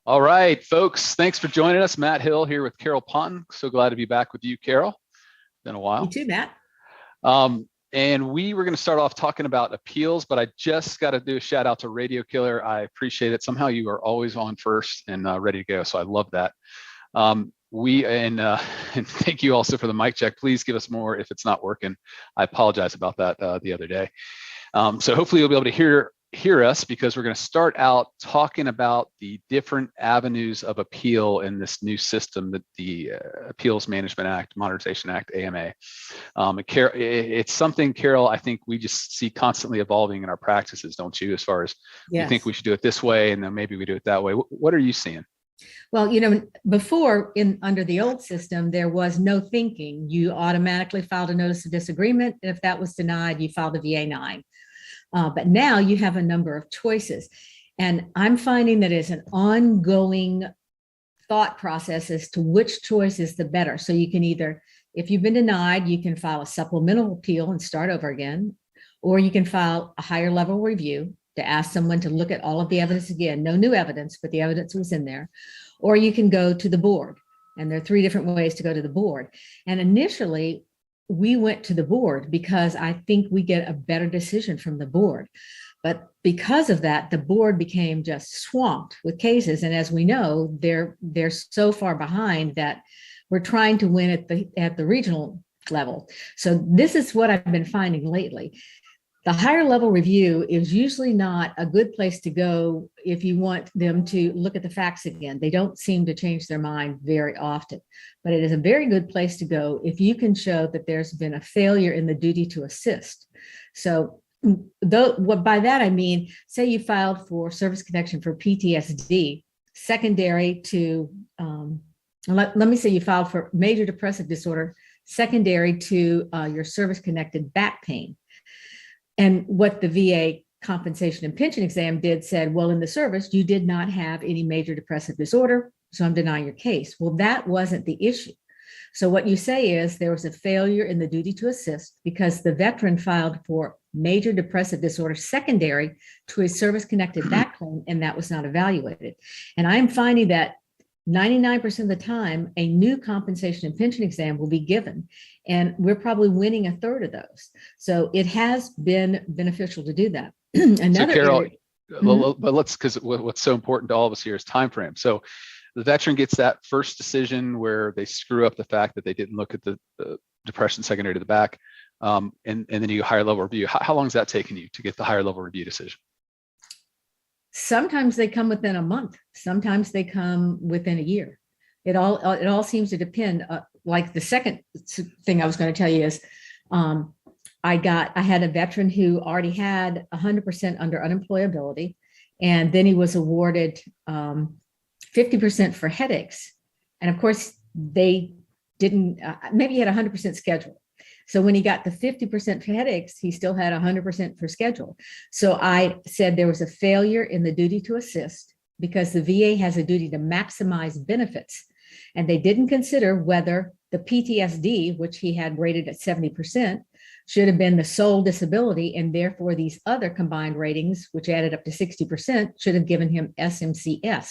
All right, folks, thanks for joining us. Matt Hill here with Carol Ponton. So glad to be back with you, Carol. Been a while. You too, Matt. And we were going to start off talking about appeals, but I just got to do a shout out to Radio Killer. I appreciate it. Somehow you are always on first and ready to go. So I love that. And thank you also for the mic check. Please give us more if it's not working. I apologize about that the other day. So hopefully you'll be able to hear us, because we're going to start out talking about the different avenues of appeal in this new system that the Appeals Management Act, Modernization Act, AMA. It's something, Carol, I think we just see constantly evolving in our practices, don't you? As far as you think we should do it this way, and then maybe we do it that way. What are you seeing? Well, before under the old system, there was no thinking. You automatically filed a notice of disagreement. And if that was denied, you filed a VA-9. But now you have a number of choices. And I'm finding that it's an ongoing thought process as to which choice is the better. So you can either, if you've been denied, you can file a supplemental appeal and start over again, or you can file a higher level review to ask someone to look at all of the evidence again. No new evidence, but the evidence was in there. Or you can go to the board. And there are 3 different ways to go to the board. And initially, we went to the board because I think we get a better decision from the board. But because of that, the board became just swamped with cases. And as we know, they're so far behind that we're trying to win at the regional level. So this is what I've been finding lately. The higher level review is usually not a good place to go if you want them to look at the facts again. They don't seem to change their mind very often, but it is a very good place to go if you can show that there's been a failure in the duty to assist. So by that, I mean, say you filed for service connection for PTSD, secondary to, let me say you filed for major depressive disorder, secondary to your service-connected back pain. And what the VA compensation and pension exam said, well, in the service, you did not have any major depressive disorder, so I'm denying your case. Well, that wasn't the issue. So what you say is there was a failure in the duty to assist because the veteran filed for major depressive disorder secondary to a service-connected back claim, and that was not evaluated. And I'm finding that 99% of the time, a new compensation and pension exam will be given, and we're probably winning 1/3 of those. So it has been beneficial to do that. So Carol, but because what's so important to all of us here is time frame. So the veteran gets that first decision where they screw up the fact that they didn't look at the depression secondary to the back, and then you higher level review. How long is that taking you to get the higher level review decision? Sometimes they come within a month. Sometimes they come within a year. It all seems to depend. Like the second thing I was going to tell you is, I had a veteran who already had 100% under unemployability, and then he was awarded 50% for headaches. And of course, they didn't. Maybe he had 100% schedule. So when he got the 50% for headaches, he still had 100% for schedule. So I said there was a failure in the duty to assist because the VA has a duty to maximize benefits. And they didn't consider whether the PTSD, which he had rated at 70%, should have been the sole disability. And therefore, these other combined ratings, which added up to 60%, should have given him SMCS.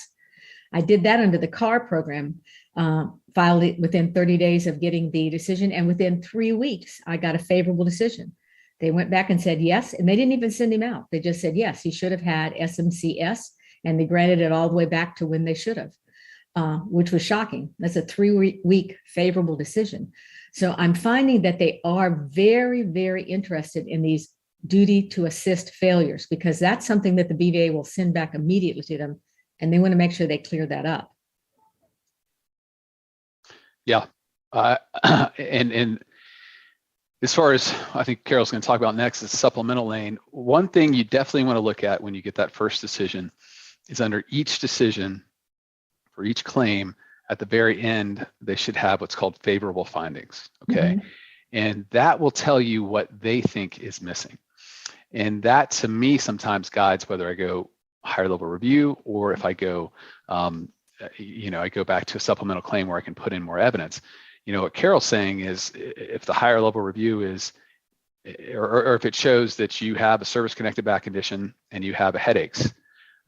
I did that under the CAR program, filed it within 30 days of getting the decision. And within 3 weeks, I got a favorable decision. They went back and said yes, and they didn't even send him out. They just said, yes, he should have had SMCS, and they granted it all the way back to when they should have, which was shocking. That's a 3-week favorable decision. So I'm finding that they are very, very interested in these duty to assist failures, because that's something that the VA will send back immediately to them. And they want to make sure they clear that up. Yeah. And as far as I think Carol's going to talk about next is supplemental lane. One thing you definitely want to look at when you get that first decision is under each decision for each claim, at the very end, they should have what's called favorable findings. Okay. Mm-hmm. And that will tell you what they think is missing. And that to me sometimes guides whether I go higher level review, or if I go, I go back to a supplemental claim where I can put in more evidence. What Carol's saying is, if the higher level review is, or if it shows that you have a service-connected back condition and you have headaches,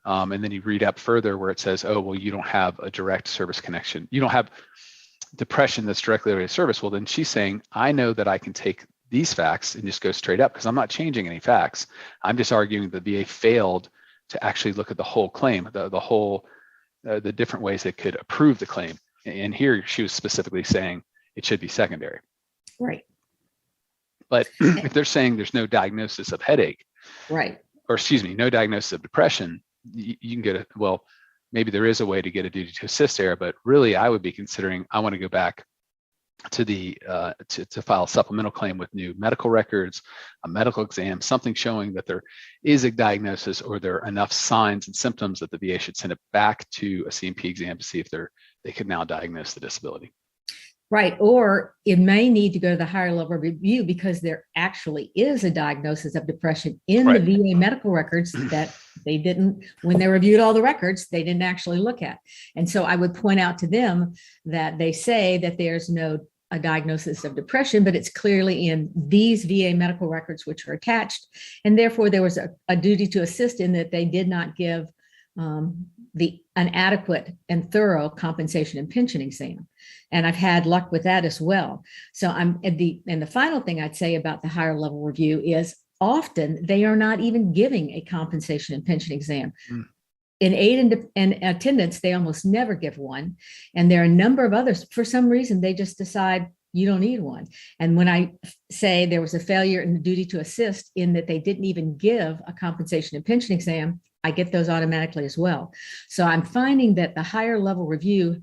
And then you read up further where it says, oh, well, you don't have a direct service connection. You don't have depression that's directly related to service. Well, then she's saying, I know that I can take these facts and just go straight up because I'm not changing any facts. I'm just arguing the VA failed to actually look at the whole claim, the different ways it could approve the claim. And here she was specifically saying it should be secondary. Right. But if they're saying there's no diagnosis of headache, right, or excuse me, no diagnosis of depression, you can get it. Well, maybe there is a way to get a duty to assist there, but really I would be considering, I want to go back to the to file a supplemental claim with new medical records, a medical exam, something showing that there is a diagnosis or there are enough signs and symptoms that the VA should send it back to a CMP exam to see if they could now diagnose the disability. Right. Or it may need to go to the higher level review because there actually is a diagnosis of depression in the VA medical records that they didn't, when they reviewed all the records, they didn't actually look at. And so I would point out to them that they say that there's no a diagnosis of depression, but it's clearly in these VA medical records, which are attached. And therefore there was a duty to assist in that they did not give an adequate and thorough compensation and pension exam. And I've had luck with that as well. So the final thing I'd say about the higher level review is often they are not even giving a compensation and pension exam. In aid and attendance, they almost never give one. And there are a number of others. For some reason, they just decide you don't need one. And when I say there was a failure in the duty to assist in that they didn't even give a compensation and pension exam, I get those automatically as well. So I'm finding that the higher level review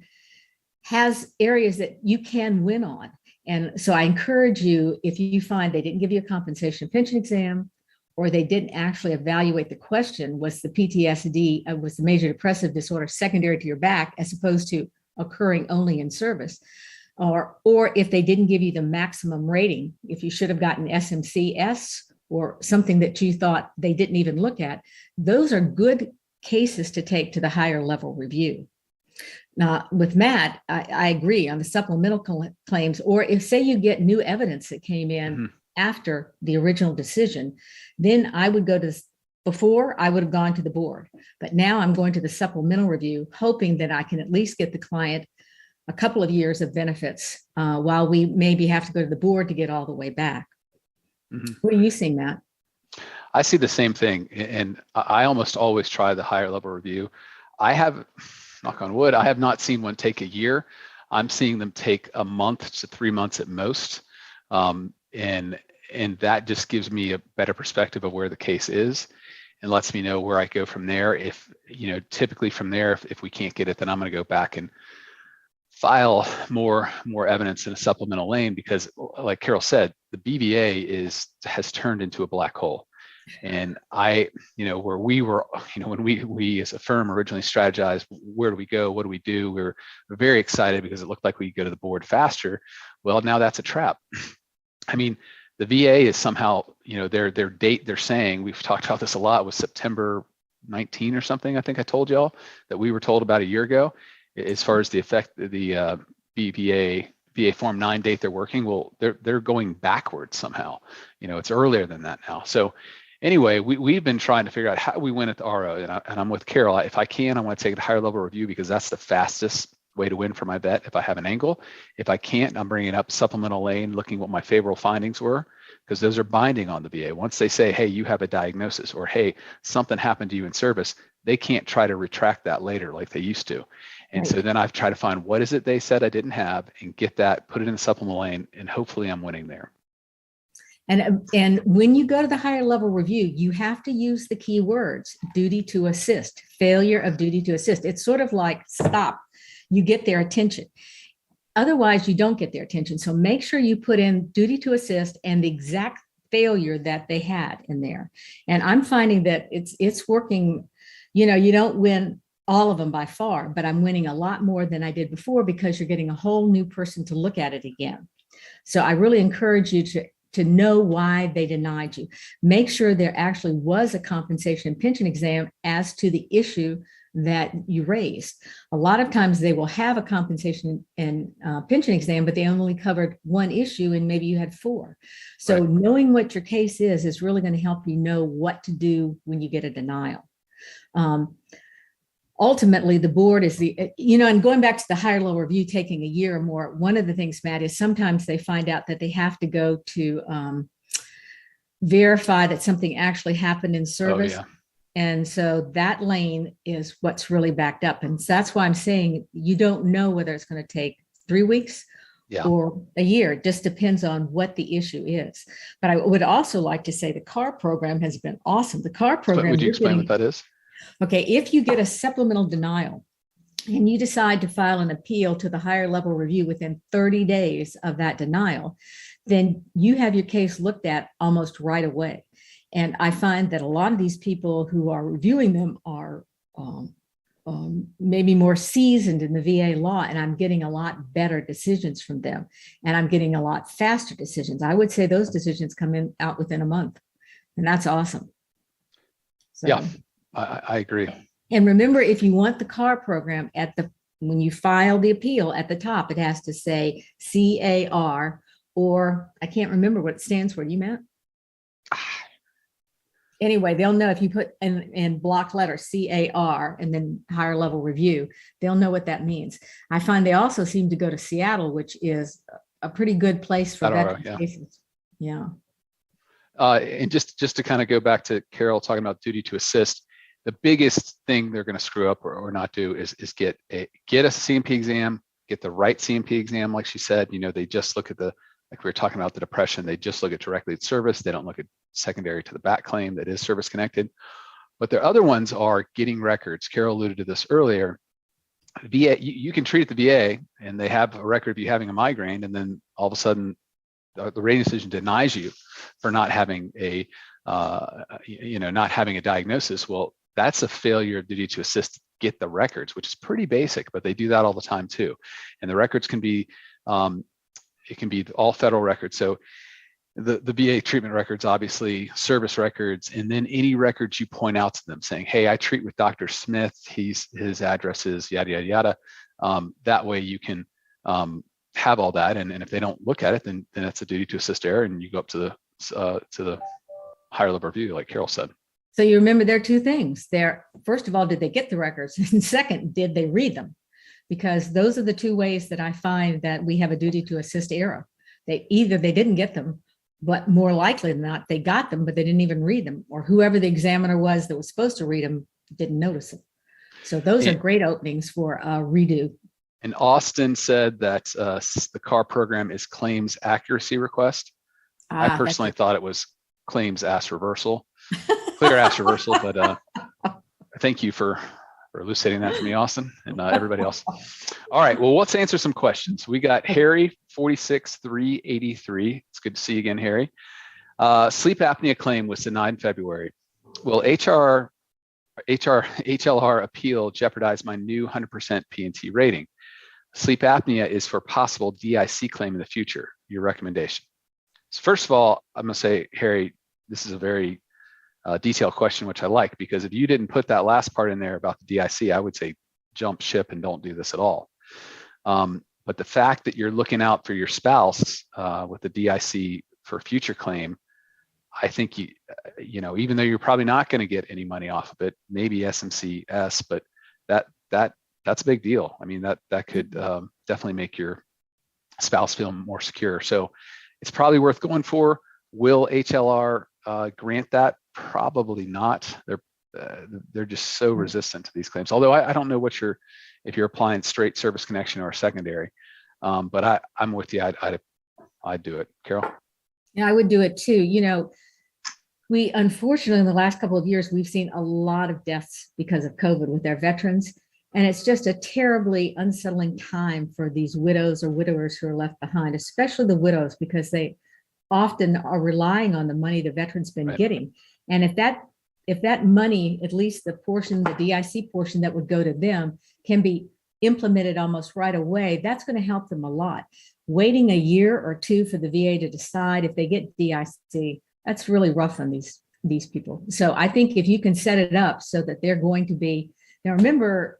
has areas that you can win on. And so I encourage you, if you find they didn't give you a compensation and pension exam, or they didn't actually evaluate the question, was the PTSD, was the major depressive disorder secondary to your back as opposed to occurring only in service, or if they didn't give you the maximum rating, if you should have gotten SMCS or something that you thought they didn't even look at, those are good cases to take to the higher level review. Now, with Matt, I agree on the supplemental claims, or if say you get new evidence that came in after the original decision, then I would go to, before I would have gone to the board, but now I'm going to the supplemental review, hoping that I can at least get the client a couple of years of benefits while we maybe have to go to the board to get all the way back. What are you seeing, Matt? I see the same thing. And I almost always try the higher level review. I have, knock on wood, I have not seen one take a year. I'm seeing them take a month to 3 months at most. And that just gives me a better perspective of where the case is and lets me know where I go from there. If, typically from there, if we can't get it, then I'm going to go back and file more evidence in a supplemental lane, because like Carol said, the BVA has turned into a black hole. And where we were, when we as a firm originally strategized, where do we go? What do we do? We were very excited because it looked like we could go to the board faster. Well, now that's a trap. I mean, the VA is somehow, their date, they're saying, we've talked about this a lot, was September 19 or something. I think I told y'all that we were told about a year ago, as far as the effect, the VA Form 9 date they're working. Well, they're going backwards somehow. It's earlier than that now. So anyway, we've been trying to figure out how we win at the RO, and I'm with Carol. If I can, I want to take it to higher level review because that's the fastest way to win for my vet if I have an angle. If I can't, I'm bringing up supplemental lane, looking what my favorable findings were, because those are binding on the VA. Once they say, hey, you have a diagnosis, or hey, something happened to you in service, they can't try to retract that later like they used to. And so then I've tried to find what is it they said I didn't have and get that, put it in the supplemental lane, and hopefully I'm winning there. And when you go to the higher level review, you have to use the key words: duty to assist, failure of duty to assist. It's sort of like stop. You get their attention. Otherwise, you don't get their attention. So make sure you put in duty to assist and the exact failure that they had in there. And I'm finding that it's working. You don't win all of them by far, but I'm winning a lot more than I did before because you're getting a whole new person to look at it again. So I really encourage you to know why they denied you. Make sure there actually was a compensation and pension exam as to the issue that you raised. A lot of times they will have a compensation and pension exam, but they only covered one issue and maybe you had four. So knowing what your case is really going to help you know what to do when you get a denial. Ultimately, the board is and going back to the higher level review taking a year or more, one of the things, Matt, is sometimes they find out that they have to go to verify that something actually happened in service. Oh, yeah. And so that lane is what's really backed up. And that's why I'm saying you don't know whether it's going to take 3 weeks or a year. It just depends on what the issue is. But I would also like to say the CAR program has been awesome. The CAR program. Would you explain what that is? Okay, if you get a supplemental denial and you decide to file an appeal to the higher level review within 30 days of that denial, then you have your case looked at almost right away. And I find that a lot of these people who are reviewing them are maybe more seasoned in the VA law, and I'm getting a lot better decisions from them, and I'm getting a lot faster decisions. I would say those decisions come out within a month, and that's awesome. So, yeah, I agree. And remember, if you want the CAR program when you file the appeal at the top, it has to say CAR, or I can't remember what it stands for. You, Matt? Anyway, they'll know if you put in block letter CAR and then higher level review, they'll know what that means. I find they also seem to go to Seattle, which is a pretty good place for veteran cases. Yeah. And just to kind of go back to Carol talking about duty to assist, the biggest thing they're going to screw up or not do is get a CMP exam, get the right CMP exam. Like she said, they just look at like we were talking about the depression, they just look at directly at service. They don't look at secondary to the back claim that is service connected. But the other ones are getting records. Carol alluded to this earlier. VA, you can treat at the VA and they have a record of you having a migraine, and then all of a sudden the rating decision denies you for not having not having a diagnosis. Well, that's a failure of duty to assist, get the records, which is pretty basic, but they do that all the time too. And the records can be, it can be all federal records. So the VA treatment records, obviously service records, and then any records you point out to them saying, hey, I treat with Dr. Smith, his address is yada, yada, yada. That way you can have all that. And if they don't look at it, then it's a duty to assist error, and you go up to the higher level review, like Carol said. So you remember there are two things there. First of all, did they get the records? And second, did they read them? Because those are the two ways that I find that we have a duty to assist error. They didn't get them, but more likely than not, they got them, but they didn't even read them, or whoever the examiner was that was supposed to read them didn't notice them. So those are great openings for a redo. And Austin said that the CAR program is claims accuracy request. I personally thought it was claims ask reversal, clear ask reversal, but thank you for elucidating that for me, Austin, and everybody else. All right, well, let's answer some questions. We got Harry 46383. It's good to see you again, Harry. Sleep apnea claim was denied in February. Will HLR appeal jeopardize my new 100% P&T rating? Sleep apnea is for possible DIC claim in the future. Your recommendation. So first of all, I'm going to say, Harry, this is a very detailed question, which I like, because if you didn't put that last part in there about the DIC, I would say jump ship and don't do this at all. But the fact that you're looking out for your spouse with the DIC for future claim, I think even though you're probably not going to get any money off of it, maybe SMCS, but that's a big deal. I mean, that could definitely make your spouse feel more secure. So it's probably worth going for. Will HLR grant that? Probably not. They're just so resistant to these claims. Although I don't know if you're applying straight service connection or secondary, but I'm with you. I'd do it. Carol? Yeah, I would do it too. We unfortunately in the last couple of years we've seen a lot of deaths because of COVID with our veterans, and it's just a terribly unsettling time for these widows or widowers who are left behind, especially the widows, because they often are relying on the money the veterans been getting. And if that money, at least the DIC portion that would go to them, can be implemented almost right away, that's going to help them a lot. Waiting a year or two for the VA to decide if they get DIC, that's really rough on these people. So I think if you can set it up so that they're going to be, now remember,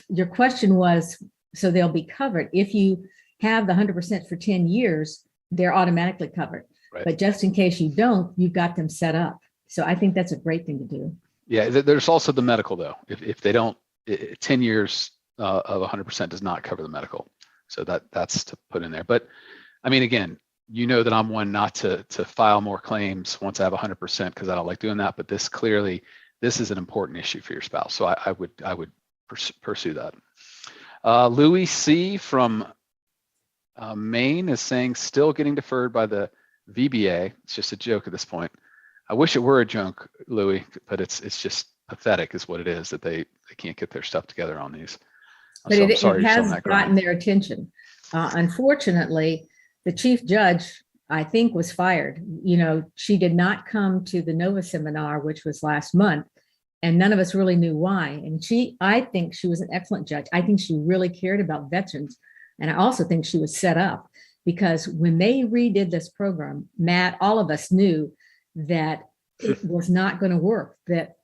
your question was, so they'll be covered. If you have the 100% for 10 years, they're automatically covered. Right. But just in case you don't, you've got them set up. So I think that's a great thing to do. Yeah, there's also the medical though. If they don't, 10 years of 100% does not cover the medical. So that's to put in there. But I mean, again, you know that I'm one not to file more claims once I have 100% because I don't like doing that. But this is an important issue for your spouse. So I would pursue that. Louis C. from Maine is saying still getting deferred by the VBA. It's just a joke at this point. I wish it were a joke, Louis, but it's just pathetic is what it is, that they can't get their stuff together on these. But So it has that gotten their attention. Unfortunately, the chief judge, I think, was fired. You know, she did not come to the NOVA seminar, which was last month, and none of us really knew why. And I think she was an excellent judge. I think she really cared about veterans. And I also think she was set up because when they redid this program, Matt, all of us knew that it was not going to work, that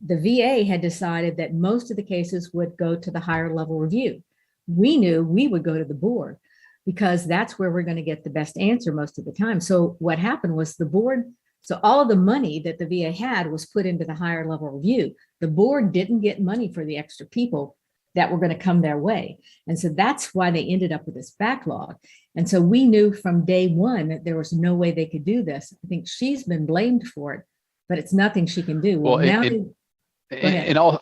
the VA had decided that most of the cases would go to the higher level review. We knew we would go to the board because that's where we're going to get the best answer most of the time. So what happened was the board, so all of the money that the VA had was put into the higher level review. The board didn't get money for the extra people that were going to come their way. And so that's why they ended up with this backlog. And so we knew from day one that there was no way they could do this. I think she's been blamed for it, but it's nothing she can do. Well,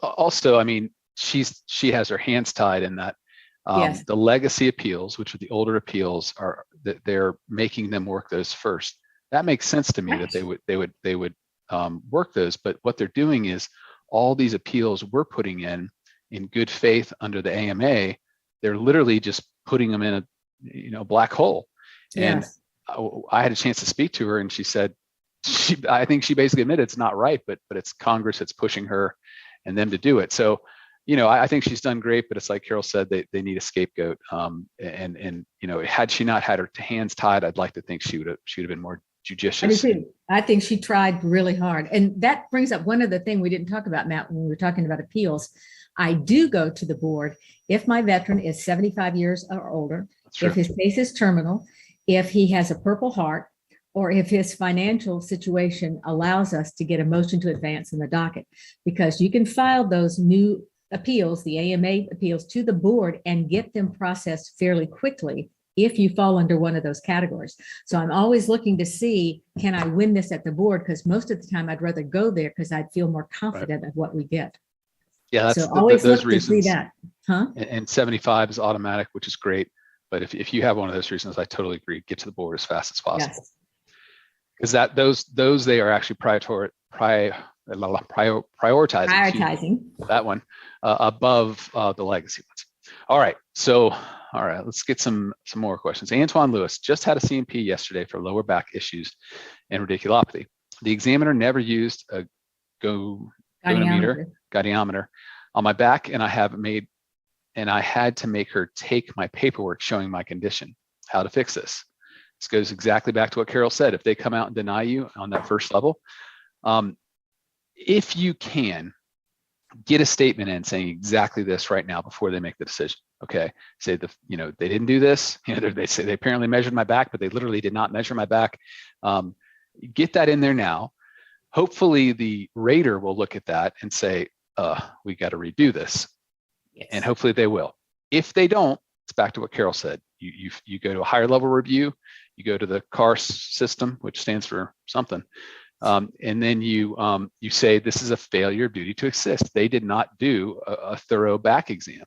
also, I mean, she has her hands tied in that. Yes. The legacy appeals, which are the older appeals, are that they're making them work those first. That makes sense to me that they would work those. But what they're doing is all these appeals we're putting in good faith under the AMA, they're literally just putting them in a black hole. Yes. And I had a chance to speak to her, and she said, I think she basically admitted it's not right, but it's Congress that's pushing her and them to do it. So, I think she's done great, but it's like Carol said, they need a scapegoat. And had she not had her hands tied, I'd like to think she would have been more judicious. I think she tried really hard. And that brings up one other thing we didn't talk about, Matt, when we were talking about appeals. I do go to the board if my veteran is 75 years or older, if his case is terminal, if he has a Purple Heart, or if his financial situation allows us to get a motion to advance in the docket, because you can file those new appeals, the AMA appeals, to the board and get them processed fairly quickly if you fall under one of those categories. So I'm always looking to see, can I win this at the board? Because most of the time I'd rather go there because I'd feel more confident of what we get. Yeah, that's so always those look reasons. To see that. Huh? And 75 is automatic, which is great. But if you have one of those reasons, I totally agree. Get to the board as fast as possible. Yes. Because those they are actually prioritizing that one above the legacy ones. All right, let's get some more questions. Antoine Lewis just had a CMP yesterday for lower back issues and radiculopathy. The examiner never used a goniometer on my back, and I had to make her take my paperwork showing my condition. How to fix this? This goes exactly back to what Carol said. If they come out and deny you on that first level, if you can, get a statement in saying exactly this right now before they make the decision. Okay, say they didn't do this. They say they apparently measured my back, but they literally did not measure my back. Get that in there now. Hopefully, the rater will look at that and say, "We got to redo this," yes. And hopefully they will. If they don't, it's back to what Carol said. You go to a higher level review. You go to the CAR system, which stands for something, and then you say this is a failure of duty to assist. They did not do a thorough back exam,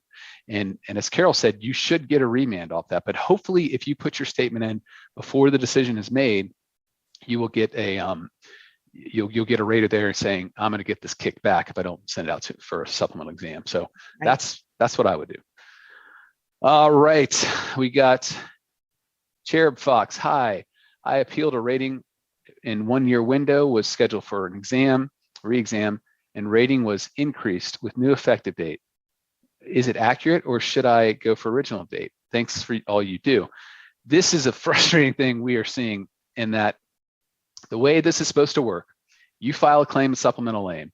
and as Carol said, you should get a remand off that. But hopefully, if you put your statement in before the decision is made, you will get you'll get a rater there saying, I'm going to get this kicked back if I don't send it out for a supplemental exam. So right. That's what I would do. All right, we got Cherub Fox. Hi, I appealed a rating in 1 year window, was scheduled for an re-exam, and rating was increased with new effective date. Is it accurate, or should I go for original date? Thanks for all you do. This is a frustrating thing we are seeing, in that the way this is supposed to work, you file a claim in supplemental lane,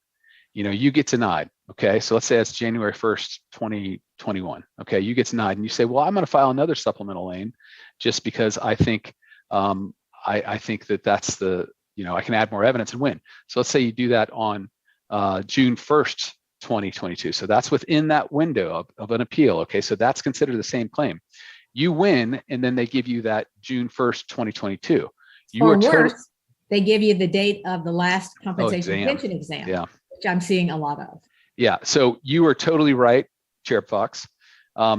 you get denied. Okay, so let's say it's January 1st, 2021. Okay, you get denied, and you say, well, I'm going to file another supplemental lane just because I think I think that's the, I can add more evidence and win. So let's say you do that on June 1st, 2022. So that's within that window of an appeal. Okay, so that's considered the same claim. You win, and then they give you that June 1st, 2022. Or worse, they give you the date of the last compensation pension exam, yeah, which I'm seeing a lot of. Yeah, so you are totally right, Chair Fox,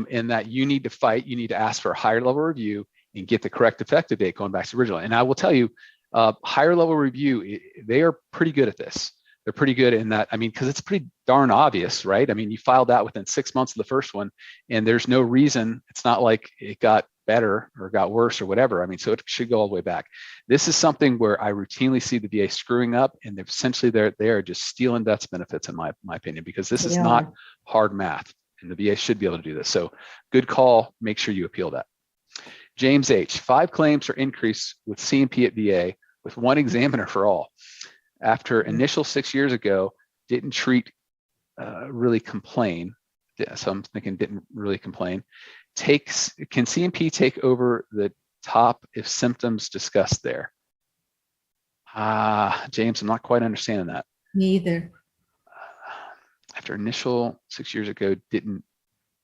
in that you need to fight, you need to ask for a higher level review and get the correct effective date going back to the original. And I will tell you, higher level review, they are pretty good at this. They're pretty good in that, I mean, because it's pretty darn obvious, right? I mean, you filed that within 6 months of the first one, and there's no reason, it's not like it got better or got worse or whatever. I mean, so it should go all the way back. This is something where I routinely see the VA screwing up, and essentially they are just stealing deaths benefits in my opinion, because this is not hard math, and the VA should be able to do this. So good call, make sure you appeal that. James H, 5 claims for increase with C&P at VA with 1 examiner for all. After initial 6 years ago, didn't treat, really complain. So I'm thinking didn't really complain. Can C&P take over the top if symptoms discussed there? James, I'm not quite understanding that. Me either. After initial 6 years ago, didn't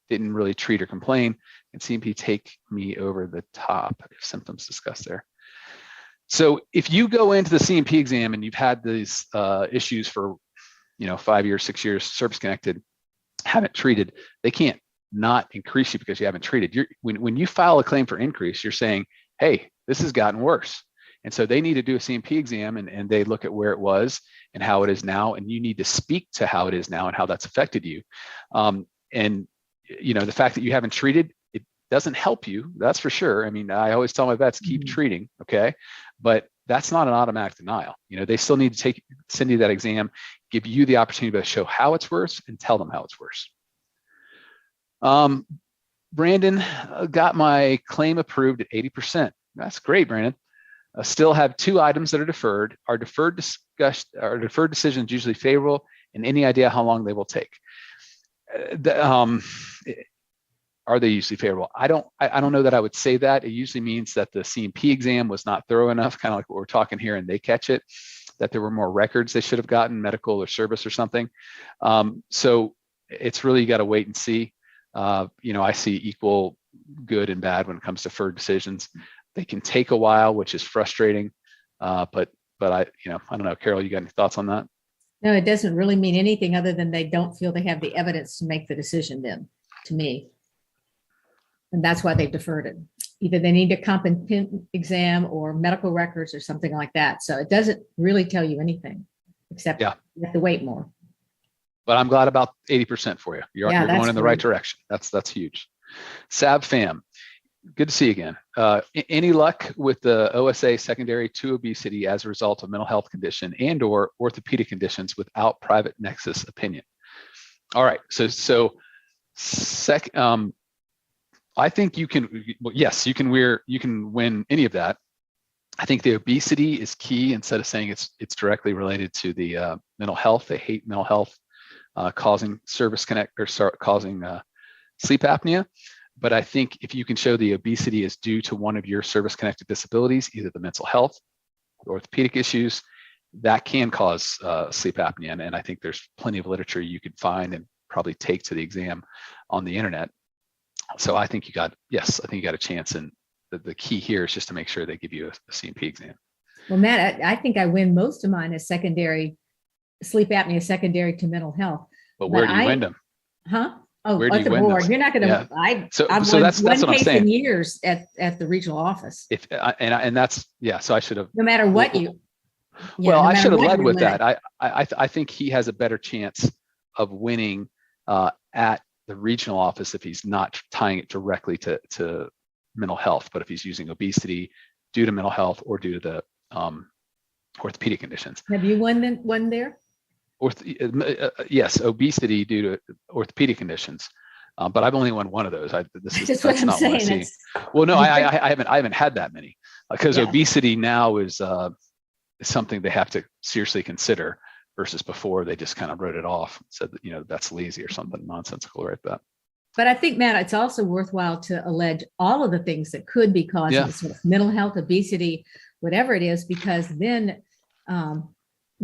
really treat or complain, and C&P take me over the top if symptoms discussed there. So if you go into the C&P exam and you've had these issues for 5 years, 6 years, service connected, haven't treated, they can't not increase you because you haven't treated. When you file a claim for increase, you're saying, hey, this has gotten worse. And so they need to do a C&P exam, and they look at where it was and how it is now, and you need to speak to how it is now and how that's affected you. And the fact that you haven't treated, it doesn't help you, that's for sure. I mean, I always tell my vets, keep treating, okay? But that's not an automatic denial. They still need to send you that exam, give you the opportunity to show how it's worse and tell them how it's worse. Brandon, got my claim approved at 80%. That's great, Brandon. Still have 2 items that are deferred. Our deferred decision is usually favorable, and any idea how long they will take? Are they usually favorable? I don't know that I would say that. It usually means that the C&P exam was not thorough enough, kind of like what we're talking here, and they catch it, that there were more records they should have gotten, medical or service or something. So it's really, you got to wait and see. I see equal good and bad when it comes to deferred decisions. They can take a while, which is frustrating. But I don't know, Carol, you got any thoughts on that? No, it doesn't really mean anything other than they don't feel they have the evidence to make the decision then, to me. And that's why they've deferred it. Either they need a competent exam or medical records or something like that. So it doesn't really tell you anything, except you have to wait more. But I'm glad about 80% for you. You're going in the right direction. That's huge. Sab Fam, good to see you again. Any luck with the OSA secondary to obesity as a result of mental health condition and or orthopedic conditions without private nexus opinion? All right, so I think you can, yes, you can win any of that. I think the obesity is key. Instead of saying it's directly related to the mental health, they hate mental health causing causing sleep apnea. But I think if you can show the obesity is due to one of your service-connected disabilities, either the mental health, the orthopedic issues, that can cause sleep apnea. And I think there's plenty of literature you could find and probably take to the exam on the internet. So I think you got a chance. And the key here is just to make sure they give you a C&P exam. Well, Matt, I think I win most of mine as secondary, sleep apnea secondary to mental health. But where do you win them? Huh? Oh, where do at the you win board. this? You're not going to. Yeah. I've so that's what I'm saying. In years at the regional office. And that's So I should have. No matter what you. Well, I should have led with that. I think he has a better chance of winning at the regional office if he's not tying it directly to mental health, but if he's using obesity due to mental health or due to the orthopedic conditions. Have you won there? Yes, obesity due to orthopedic conditions, but I've only won one of those. That's what I'm saying. Well, no, I haven't had that many because obesity now is something they have to seriously consider versus before they just kind of wrote it off, said that that's lazy or something nonsensical like that. But I think, Matt, it's also worthwhile to allege all of the things that could be causing sort of mental health, obesity, whatever it is, because then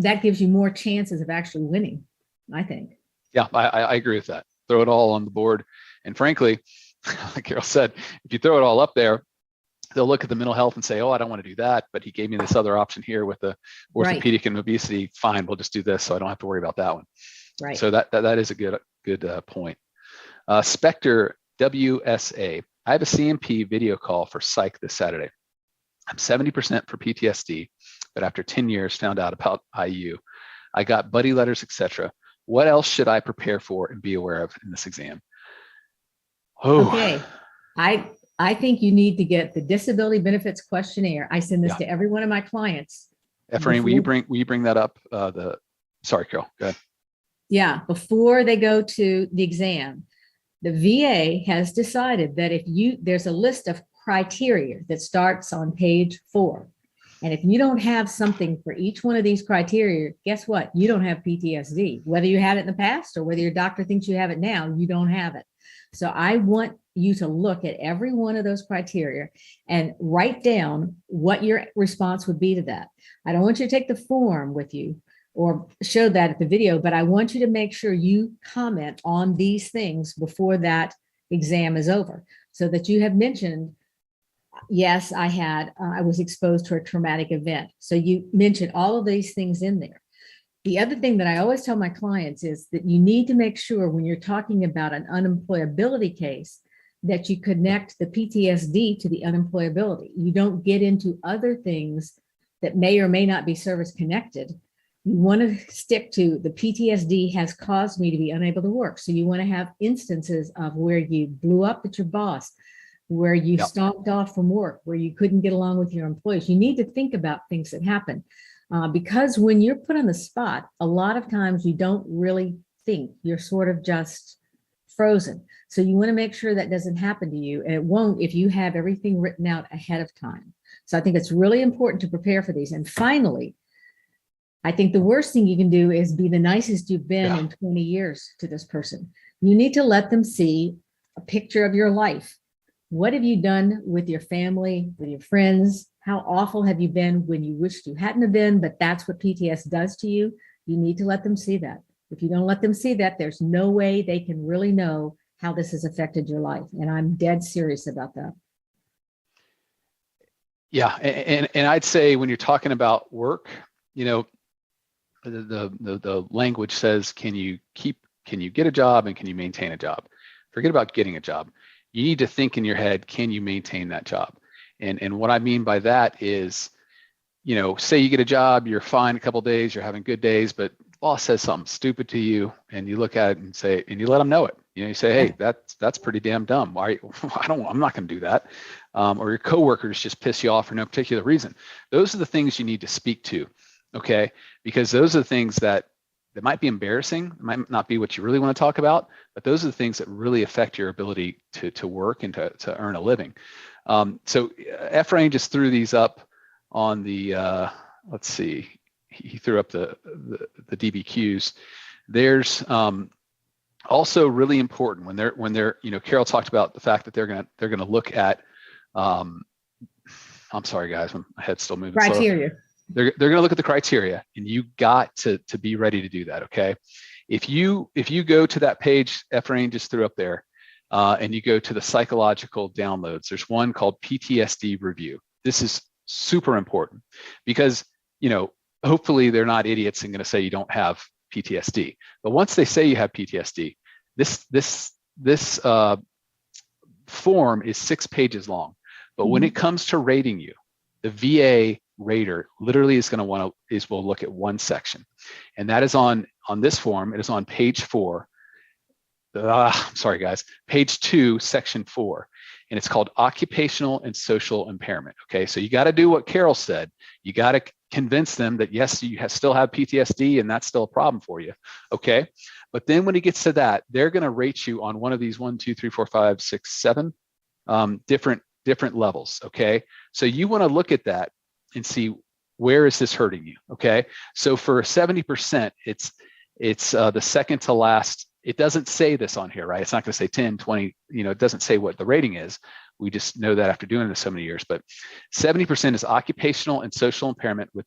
that gives you more chances of actually winning, I think. Yeah, I agree with that. Throw it all on the board. And frankly, like Carol said, if you throw it all up there, they'll look at the mental health and say, oh, I don't want to do that, but he gave me this other option here with the orthopedic and obesity. Fine, we'll just do this, so I don't have to worry about that one. Right. So that is a good point. Spectre WSA. I have a CMP video call for psych this Saturday. I'm 70% for PTSD, but after 10 years found out about IU. I got buddy letters, etc. What else should I prepare for and be aware of in this exam? Oh. Okay. I think you need to get the disability benefits questionnaire. I send this to every one of my clients. Ephraim, will you bring that up? Sorry, Carol, go ahead. Yeah, before they go to the exam, the VA has decided that there's a list of criteria that starts on page 4. And if you don't have something for each one of these criteria, guess what? You don't have PTSD. Whether you had it in the past or whether your doctor thinks you have it now, you don't have it. So I want you to look at every one of those criteria and write down what your response would be to that. I don't want you to take the form with you or show that at the video, but I want you to make sure you comment on these things before that exam is over, so that you have mentioned, yes, I was exposed to a traumatic event. So you mentioned all of these things in there. The other thing that I always tell my clients is that you need to make sure when you're talking about an unemployability case that you connect the PTSD to the unemployability. You don't get into other things that may or may not be service connected. You want to stick to the PTSD has caused me to be unable to work. So you want to have instances of where you blew up at your boss, where you stomped off from work, where you couldn't get along with your employees. You need to think about things that happen. Because when you're put on the spot, a lot of times you don't really think, you're sort of just frozen. So you want to make sure that doesn't happen to you, and it won't if you have everything written out ahead of time. So I think it's really important to prepare for these. And finally, I think the worst thing you can do is be the nicest you've been in 20 years to this person. You need to let them see a picture of your life. What have you done with your family, with your friends? How awful have you been when you wished you hadn't have been, but that's what PTSD does to you? You need to let them see that. If you don't let them see that, there's no way they can really know how this has affected your life. And I'm dead serious about that. Yeah, and I'd say when you're talking about work, you know, the language says, can you get a job and can you maintain a job? Forget about getting a job. You need to think in your head, can you maintain that job? And what I mean by that is, you know, say you get a job, you're fine a couple of days, you're having good days, but boss says something stupid to you, and you look at it and say, and you let them know it. You know, you say, hey, that's pretty damn dumb. Why? I'm not going to do that. Or your coworkers just piss you off for no particular reason. Those are the things you need to speak to, okay? Because those are the things that might be embarrassing, it might not be what you really want to talk about, but those are the things that really affect your ability to work and to earn a living. So Ephraim just threw these up on the, let's see, he threw up the DBQs. There's also really important when they're, you know, Carol talked about the fact that they're gonna look at, I'm sorry guys, my head's still moving. Criteria. Slow. They're gonna look at the criteria, and you got to be ready to do that. Okay, if you go to that page Ephraim just threw up there, and you go to the psychological downloads, there's one called PTSD review. This is super important because, you know, hopefully they're not idiots and going to say you don't have PTSD. But once they say you have PTSD, this form is 6 pages long. But when it comes to rating you, the VA rater literally is going to will look at one section, and that is on this form. It is on page 4. Sorry guys, page 2, section 4, and it's called occupational and social impairment. Okay, so you got to do what Carol said. You got to convince them that yes, you still have PTSD and that's still a problem for you. Okay, but then when it gets to that, they're going to rate you on one of these 1, 2, 3, 4, 5, 6, 7 different levels. Okay, so you want to look at that and see, where is this hurting you? Okay, so for 70%, it's the second to last. It doesn't say this on here, right? It's not going to say 10, 20, you know, it doesn't say what the rating is. We just know that after doing this so many years, but 70% is occupational and social impairment with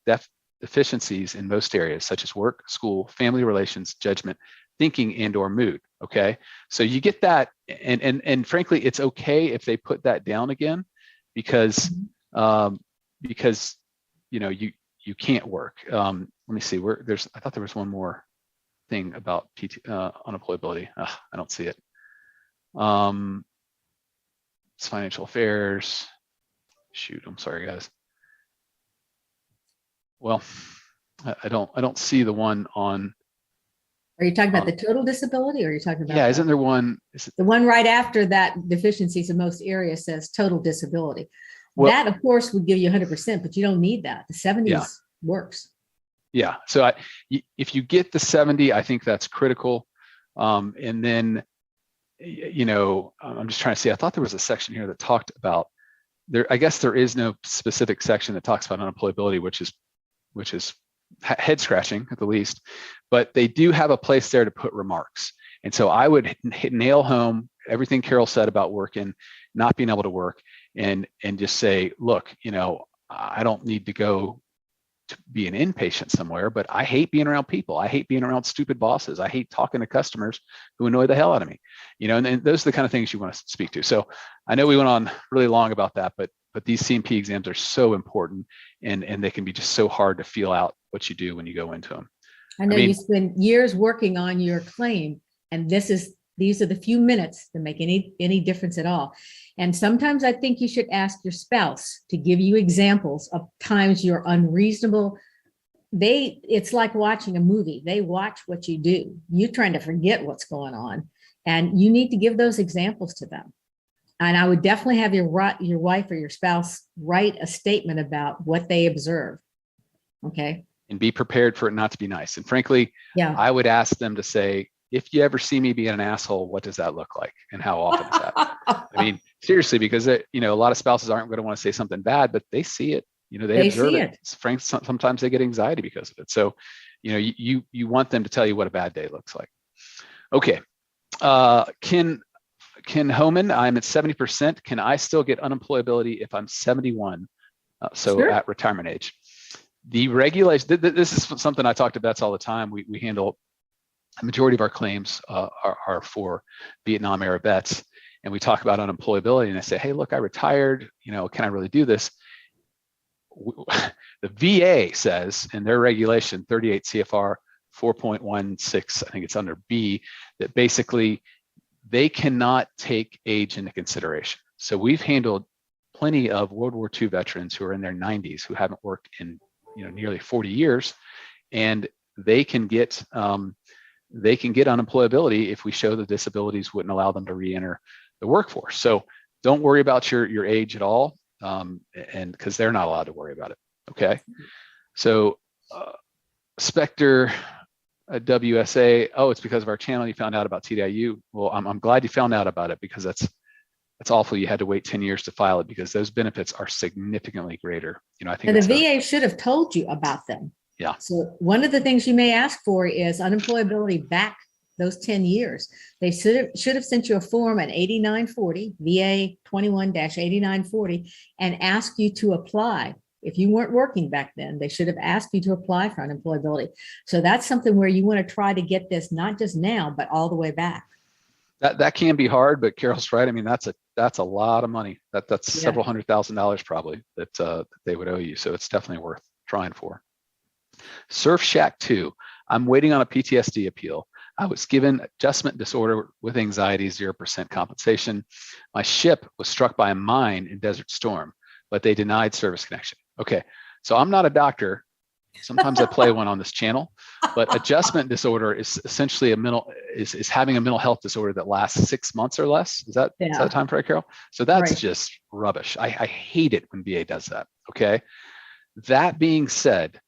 deficiencies in most areas, such as work, school, family relations, judgment, thinking, and or mood. Okay, so you get that, and frankly, it's okay if they put that down again, because because you can't work. Let me see, I thought there was one more thing about unemployability. I don't see it. It's financial affairs. Shoot, I'm sorry, guys. Well, I don't see the one on. Are you talking about the total disability, or are you talking about? Yeah, isn't there one? The one right after that, deficiencies in most areas, says total disability. Well, that of course would give you 100%, but you don't need that. The 70s works. Yeah. So if you get the 70, I think that's critical. And then, I'm just trying to see. I thought there was a section here that talked about there. I guess there is no specific section that talks about unemployability, which is head scratching at the least, but they do have a place there to put remarks. And so I would nail home everything Carol said about working, not being able to work, and just say, look, I don't need to go to be an inpatient somewhere, but I hate being around people. I hate being around stupid bosses. I hate talking to customers who annoy the hell out of me, and those are the kind of things you want to speak to. So I know we went on really long about that, but these CMP exams are so important, and they can be just so hard to feel out what you do when you go into them. I know you spend years working on your claim, and these are the few minutes that make any difference at all. And sometimes I think you should ask your spouse to give you examples of times you're unreasonable. It's like watching a movie. They watch what you do. You're trying to forget what's going on, and you need to give those examples to them. And I would definitely have your wife or your spouse write a statement about what they observe. Okay. And be prepared for it not to be nice. And frankly, I would ask them to say, if you ever see me being an asshole, what does that look like? And how often is that? I mean, seriously, because a lot of spouses aren't going to want to say something bad, but they see it, they observe it. Frankly, sometimes they get anxiety because of it. So, you want them to tell you what a bad day looks like. Okay. Ken Homan, I'm at 70%. Can I still get unemployability if I'm 71? Sure. At retirement age. The regulation, this is something I talk to vets all the time. We handle the majority of our claims are for Vietnam era vets, and we talk about unemployability, and I say, hey, look, I retired, can I really do this? The VA says in their regulation 38 CFR 4.16, I think it's under B, that basically they cannot take age into consideration. So we've handled plenty of World War II veterans who are in their 90s who haven't worked in nearly 40 years, and they can get unemployability if we show the disabilities wouldn't allow them to re-enter the workforce. So don't worry about your age at all, and because they're not allowed to worry about it. Okay. So Spectre WSA, it's because of our channel you found out about TDIU. Well, I'm glad you found out about it, because that's awful. You had to wait 10 years to file it, because those benefits are significantly greater. I think the VA should have told you about them. Yeah. So one of the things you may ask for is unemployability back those 10 years. They should have sent you a form at 8940, VA 21-8940, and ask you to apply. If you weren't working back then, they should have asked you to apply for unemployability. So that's something where you want to try to get this, not just now, but all the way back. That can be hard, but Carol's right. I mean, that's a lot of money. That's several $100,000 probably that they would owe you. So it's definitely worth trying for. Surf Shack 2. I'm waiting on a PTSD appeal. I was given adjustment disorder with anxiety, 0% compensation. My ship was struck by a mine in Desert Storm, but they denied service connection. Okay, so I'm not a doctor. Sometimes I play one on this channel, but adjustment disorder is essentially is having a mental health disorder that lasts 6 months or less. Is that the time for it, Carol? So that's just rubbish. I hate it when VA does that. Okay. That being said,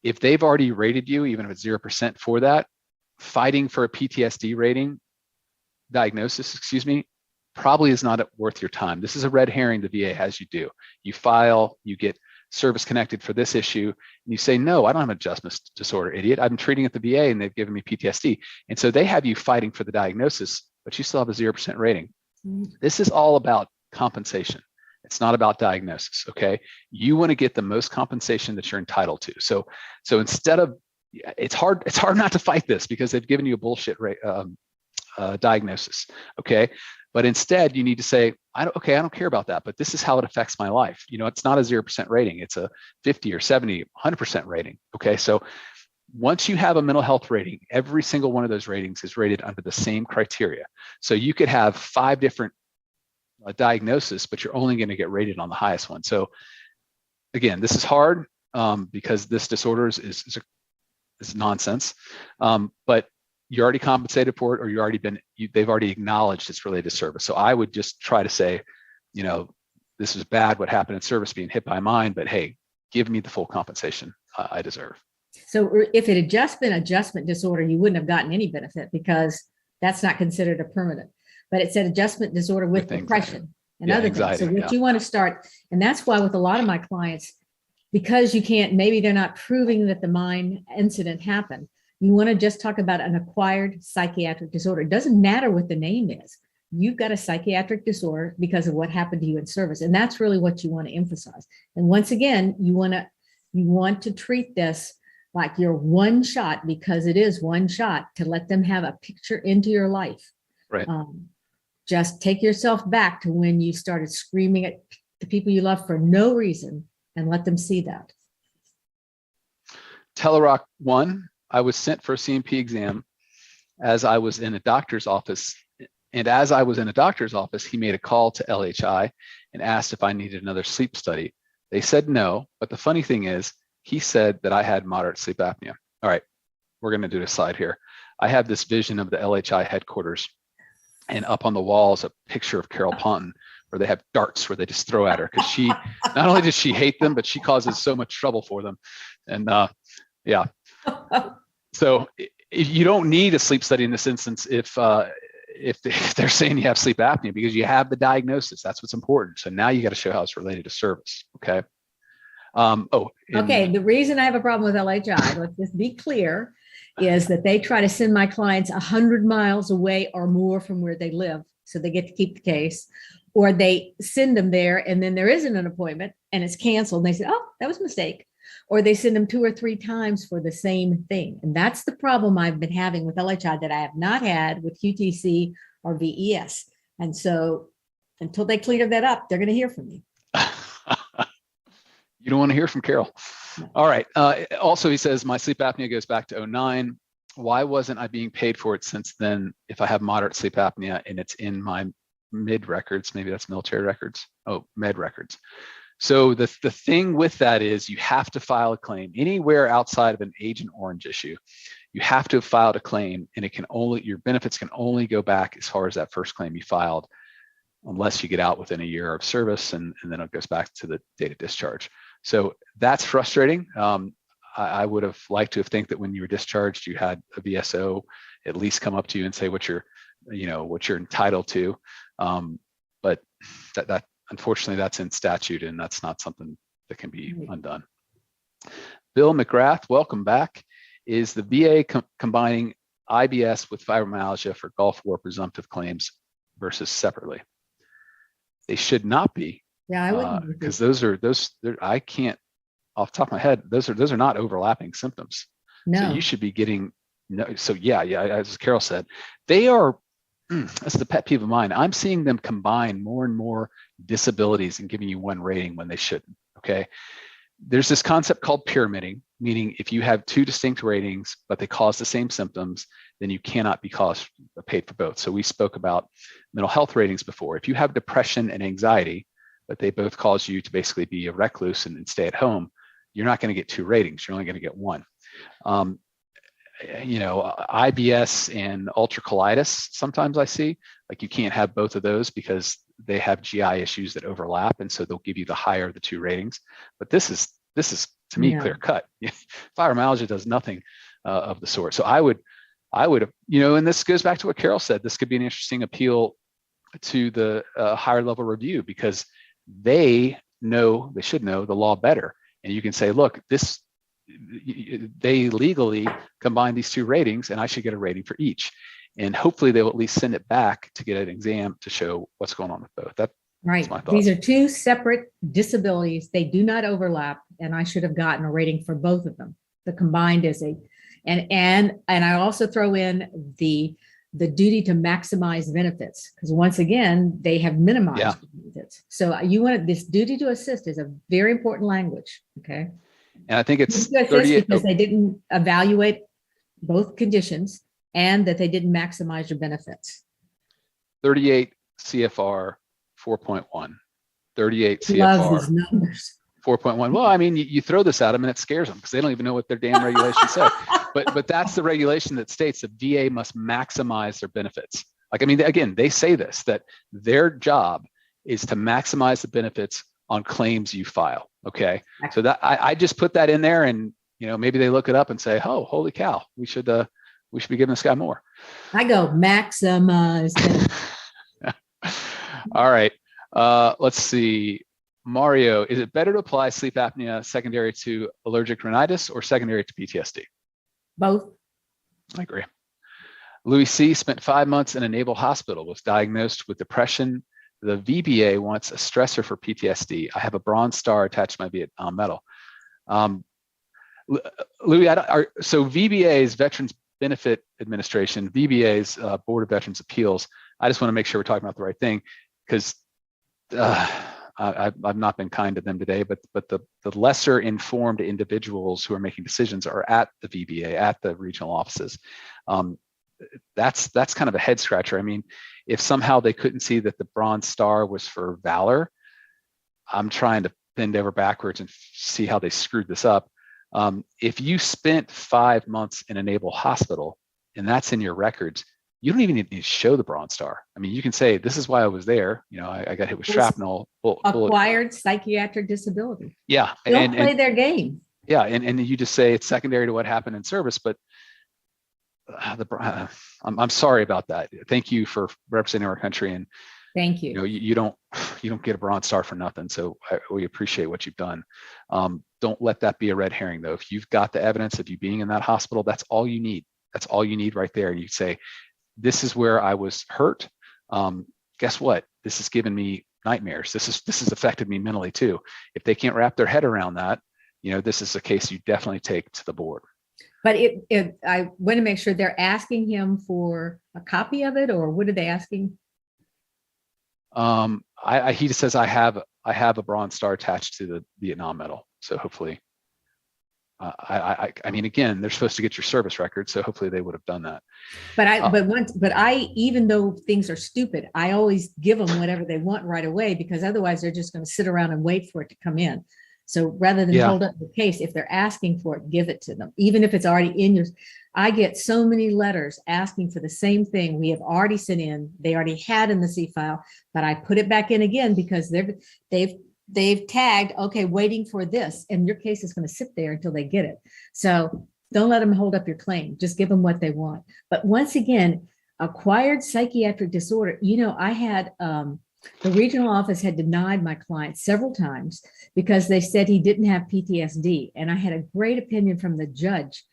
if they've already rated you, even if it's 0% for that, fighting for a PTSD diagnosis, probably is not worth your time. This is a red herring the VA has you do. You file, you get service connected for this issue, and you say, no, I don't have adjustment disorder, idiot. I've been treating at the VA and they've given me PTSD. And so they have you fighting for the diagnosis, but you still have a 0% rating. This is all about compensation. It's not about diagnosis. Okay. You want to get the most compensation that you're entitled to. So instead of, it's hard not to fight this because they've given you a bullshit diagnosis. Okay. But instead you need to say, I don't care about that, but this is how it affects my life. It's not a 0% rating. It's a 50 or 70, 100% rating. Okay. So once you have a mental health rating, every single one of those ratings is rated under the same criteria. So you could have 5 different diagnoses, but you're only going to get rated on the highest one. So again, this is hard because this disorder is nonsense. But you're already compensated for it, or they've already acknowledged it's related to service. So I would just try to say, this is bad, what happened in service, being hit by mine, but hey, give me the full compensation I deserve. So if it had just been adjustment disorder, you wouldn't have gotten any benefit because that's not considered a permanent. But it said adjustment disorder with depression and other things. So what you want to start, and that's why with a lot of my clients, because you can't, maybe they're not proving that the mine incident happened, you want to just talk about an acquired psychiatric disorder. It doesn't matter what the name is. You've got a psychiatric disorder because of what happened to you in service. And that's really what you want to emphasize. And once again, you want to treat this like your one shot, because it is one shot, to let them have a picture into your life. Right. Just take yourself back to when you started screaming at the people you love for no reason and let them see that. Telerock 1, I was sent for a CMP exam as I was in a doctor's office. And as I was in a doctor's office, he made a call to LHI and asked if I needed another sleep study. They said no, but the funny thing is, he said that I had moderate sleep apnea. All right, we're going to do a slide here. I have this vision of the LHI headquarters, and up on the wall is a picture of Carol Ponton where they have darts where they just throw at her, because she, not only does she hate them, but she causes so much trouble for them. And yeah, so you don't need a sleep study in this instance if they're saying you have sleep apnea, because you have the diagnosis. That's what's important. So now you got to show how it's related to service. Okay. Okay. The reason I have a problem with LHI, let's just be clear, is that they try to send my clients 100 miles away or more from where they live, so they get to keep the case, or they send them there and then there isn't an appointment and it's canceled. And they say, oh, that was a mistake. Or they send them 2 or 3 times for the same thing. And that's the problem I've been having with LHI that I have not had with QTC or VES. And so until they clear that up, they're going to hear from me. You don't want to hear from Carol. No. All right. Also, he says, my sleep apnea goes back to 2009. Why wasn't I being paid for it since then if I have moderate sleep apnea and it's in my mid records? Maybe that's military records. Oh, med records. So the thing with that is you have to file a claim anywhere outside of an Agent Orange issue. You have to have filed a claim, and it can only, your benefits can only go back as far as that first claim you filed, unless you get out within a year of service, and then it goes back to the date of discharge. So that's frustrating. I would have liked to have think that when you were discharged, you had a VSO at least come up to you and say what you're entitled to. But that unfortunately, that's in statute, and that's not something that can be undone. Bill McGrath, welcome back. Is the VA combining IBS with fibromyalgia for Gulf War presumptive claims versus separately? They should not be. Yeah, I wouldn't. Because I can't, off the top of my head, those are not overlapping symptoms. No. So you should be getting, so yeah, as Carol said, they are, that's the pet peeve of mine. I'm seeing them combine more and more disabilities and giving you one rating when they shouldn't, okay? There's this concept called pyramiding, meaning if you have 2 distinct ratings, but they cause the same symptoms, then you cannot be paid for both. So we spoke about mental health ratings before. If you have depression and anxiety, but they both cause you to basically be a recluse and stay at home, you're not going to get 2 ratings. You're only going to get 1. IBS and ulcer colitis, sometimes I see, like you can't have both of those because they have GI issues that overlap, and so they'll give you the higher of the 2 ratings. But this is to me clear cut. Fibromyalgia does nothing of the sort. So I would, and this goes back to what Carol said. This could be an interesting appeal to the higher level review, because they should know the law better, and you can say, look, they legally combine these 2 ratings, and I should get a rating for each. And hopefully they will at least send it back to get an exam to show what's going on with both. Right. my These thoughts. are two separate disabilities. They do not overlap, and I should have gotten a rating for both of them. The combined is and I also throw in the duty to maximize benefits, because once again, they have minimized benefits. So you want this duty to assist is a very important language. Okay. And I think it's Duty to assist 38. because they didn't evaluate both conditions and that they didn't maximize your benefits. 38 CFR 4.1, 38 Love CFR these numbers. 4.1. Well, I mean, you throw this at them and it scares them because they don't even know what their damn regulations say. But that's the regulation that states the VA must maximize their benefits. Like, I mean, again, they say this, that their job is to maximize the benefits on claims you file. Okay. So that I just put that in there, and maybe they look it up and say, oh, holy cow, we should be giving this guy more. I go maximize. All right. Let's see. Mario, is it better to apply sleep apnea secondary to allergic rhinitis or secondary to PTSD? Both. I agree. Louis C. spent 5 months in a naval hospital, was diagnosed with depression. The VBA wants a stressor for PTSD. I have a bronze star attached to my Vietnam medal. Louis, so VBA is Veterans Benefit Administration, VBA's Board of Veterans Appeals. I just want to make sure we're talking about the right thing, because I've not been kind to them today, but the lesser informed individuals who are making decisions are at the VBA, at the regional offices. That's kind of a head scratcher. I mean, if somehow they couldn't see that the bronze star was for valor, I'm trying to bend over backwards and see how they screwed this up. If you spent 5 months in a naval hospital and that's in your records, you don't even need to show the bronze star. I mean, you can say, this is why I was there. I got hit with shrapnel. Acquired psychiatric disability. Yeah. Don't play their game. Yeah. And you just say it's secondary to what happened in service, but I'm sorry about that. Thank you for representing our country. And thank you. You don't get a bronze star for nothing. So we appreciate what you've done. Don't let that be a red herring though. If you've got the evidence of you being in that hospital, that's all you need. That's all you need right there. And you say, this is where I was hurt. Guess what? This has given me nightmares. This has affected me mentally too. If they can't wrap their head around that, this is a case you definitely take to the board. But I want to make sure they're asking him for a copy of it, or what are they asking? He just says I have a bronze star attached to the Vietnam medal. So hopefully, I mean, again, they're supposed to get your service record, so hopefully they would have done that. But even though things are stupid, I always give them whatever they want right away, because otherwise they're just going to sit around and wait for it to come in. So rather than hold up the case, if they're asking for it, give it to them, even if it's already in yours. I get so many letters asking for the same thing we have already sent in. They already had in the C file, but I put it back in again because they've tagged, okay, waiting for this, and your case is going to sit there until they get it. So don't let them hold up your claim. Just give them what they want. But once again, acquired psychiatric disorder. I had the regional office had denied my client several times because they said he didn't have PTSD. And I had a great opinion from the judge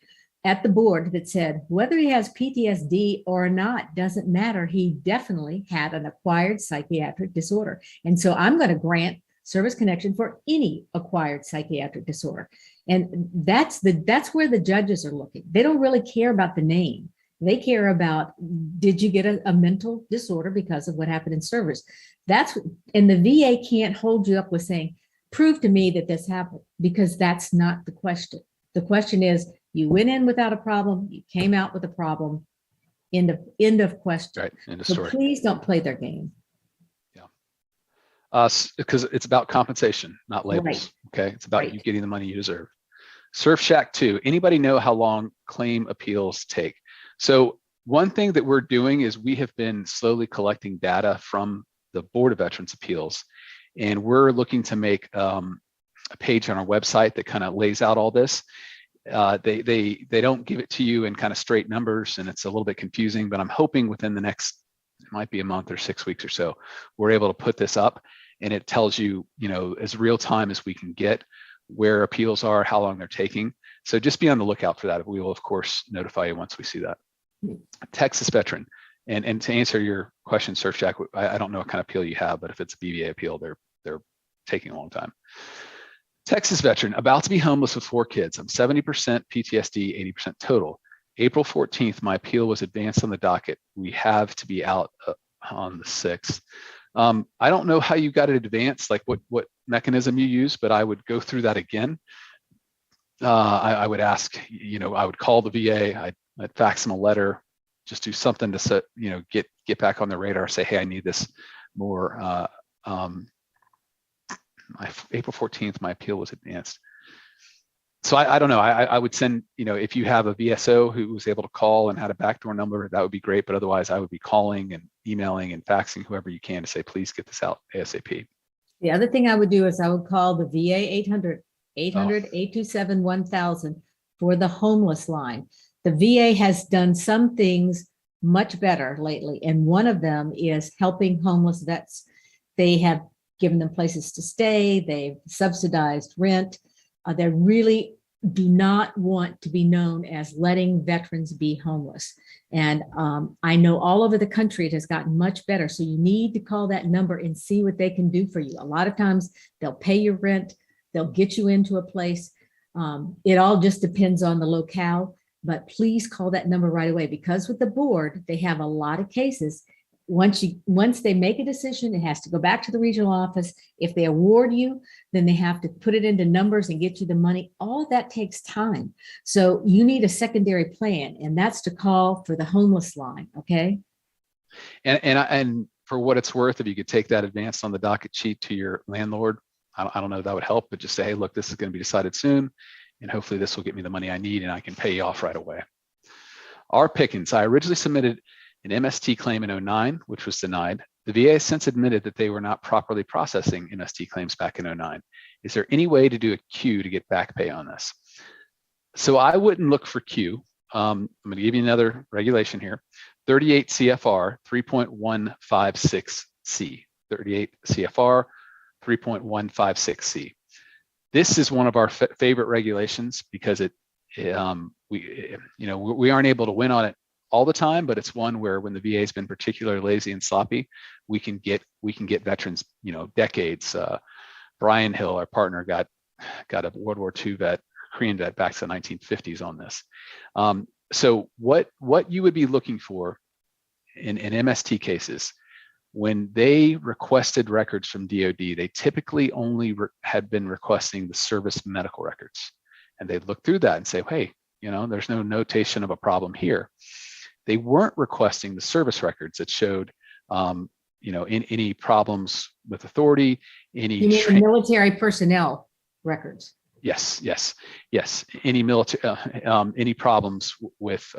at the board that said, whether he has PTSD or not doesn't matter. He definitely had an acquired psychiatric disorder. And so I'm going to grant service connection for any acquired psychiatric disorder. And that's where the judges are looking. They don't really care about the name. They care about, did you get a mental disorder because of what happened in service? And the VA can't hold you up with saying, prove to me that this happened, because that's not the question. The question is, you went in without a problem, you came out with a problem, end of question. Right, end of so story. Please don't play their game. Yeah. Because it's about compensation, not labels. Right. Okay. It's about you getting the money you deserve. Surfshack 2, anybody know how long claim appeals take? So one thing that we're doing is we have been slowly collecting data from the Board of Veterans Appeals, and we're looking to make a page on our website that kind of lays out all this. They don't give it to you in kind of straight numbers, and it's a little bit confusing, but I'm hoping within the next, it might be a month or 6 weeks or so, we're able to put this up, and it tells you, as real time as we can get, where appeals are, how long they're taking. So just be on the lookout for that. We will, of course, notify you once we see that. Texas veteran, And to answer your question, Surf Jack, I don't know what kind of appeal you have, but if it's a BVA appeal, they're taking a long time. Texas veteran, about to be homeless with 4 kids. I'm 70% PTSD, 80% total. April 14th, my appeal was advanced on the docket. We have to be out on the 6th. I don't know how you got it advanced, like what mechanism you use, but I would go through that again. I would ask, I would call the VA, I'd fax them a letter, just do something to set, get back on the radar, say, hey, I need this more. April 14th, my appeal was advanced. So I don't know. I would send, if you have a VSO who was able to call and had a backdoor number, that would be great. But otherwise, I would be calling and emailing and faxing whoever you can to say, please get this out ASAP. The other thing I would do is I would call the VA 800-827-1000 for the homeless line. The VA has done some things much better lately, and one of them is helping homeless vets. They have given them places to stay. They've subsidized rent. They really do not want to be known as letting veterans be homeless. And I know all over the country it has gotten much better. So you need to call that number and see what they can do for you. A lot of times they'll pay your rent. They'll get you into a place. It all just depends on the locale, but please call that number right away, because with the board, they have a lot of cases. Once they make a decision, it has to go back to the regional office. If they award you, then they have to put it into numbers and get you the money. All of that takes time. So you need a secondary plan, and that's to call for the homeless line, okay? And for what it's worth, if you could take that advance on the docket sheet to your landlord, I don't know if that would help, but just say, hey, look, this is going to be decided soon, and hopefully this will get me the money I need and I can pay you off right away. R. Pickens, I originally submitted an MST claim in 2009, which was denied. The VA has since admitted that they were not properly processing MST claims back in 2009. Is there any way to do a Q to get back pay on this? So I wouldn't look for Q. I'm going to give you another regulation here. 38 CFR 3.156C. 38 CFR 3.156C. This is one of our favorite regulations because we aren't able to win on it all the time, but it's one where when the VA has been particularly lazy and sloppy, we can get veterans, decades. Brian Hill, our partner, got a World War II vet, Korean vet, back to the 1950s on this. So what you would be looking for in MST cases, when they requested records from DoD, they typically only had been requesting the service medical records, and they'd look through that and say, hey, there's no notation of a problem here. They weren't requesting the service records that showed, in any problems with authority, any you mean the military personnel records. Yes. Any military, any problems with,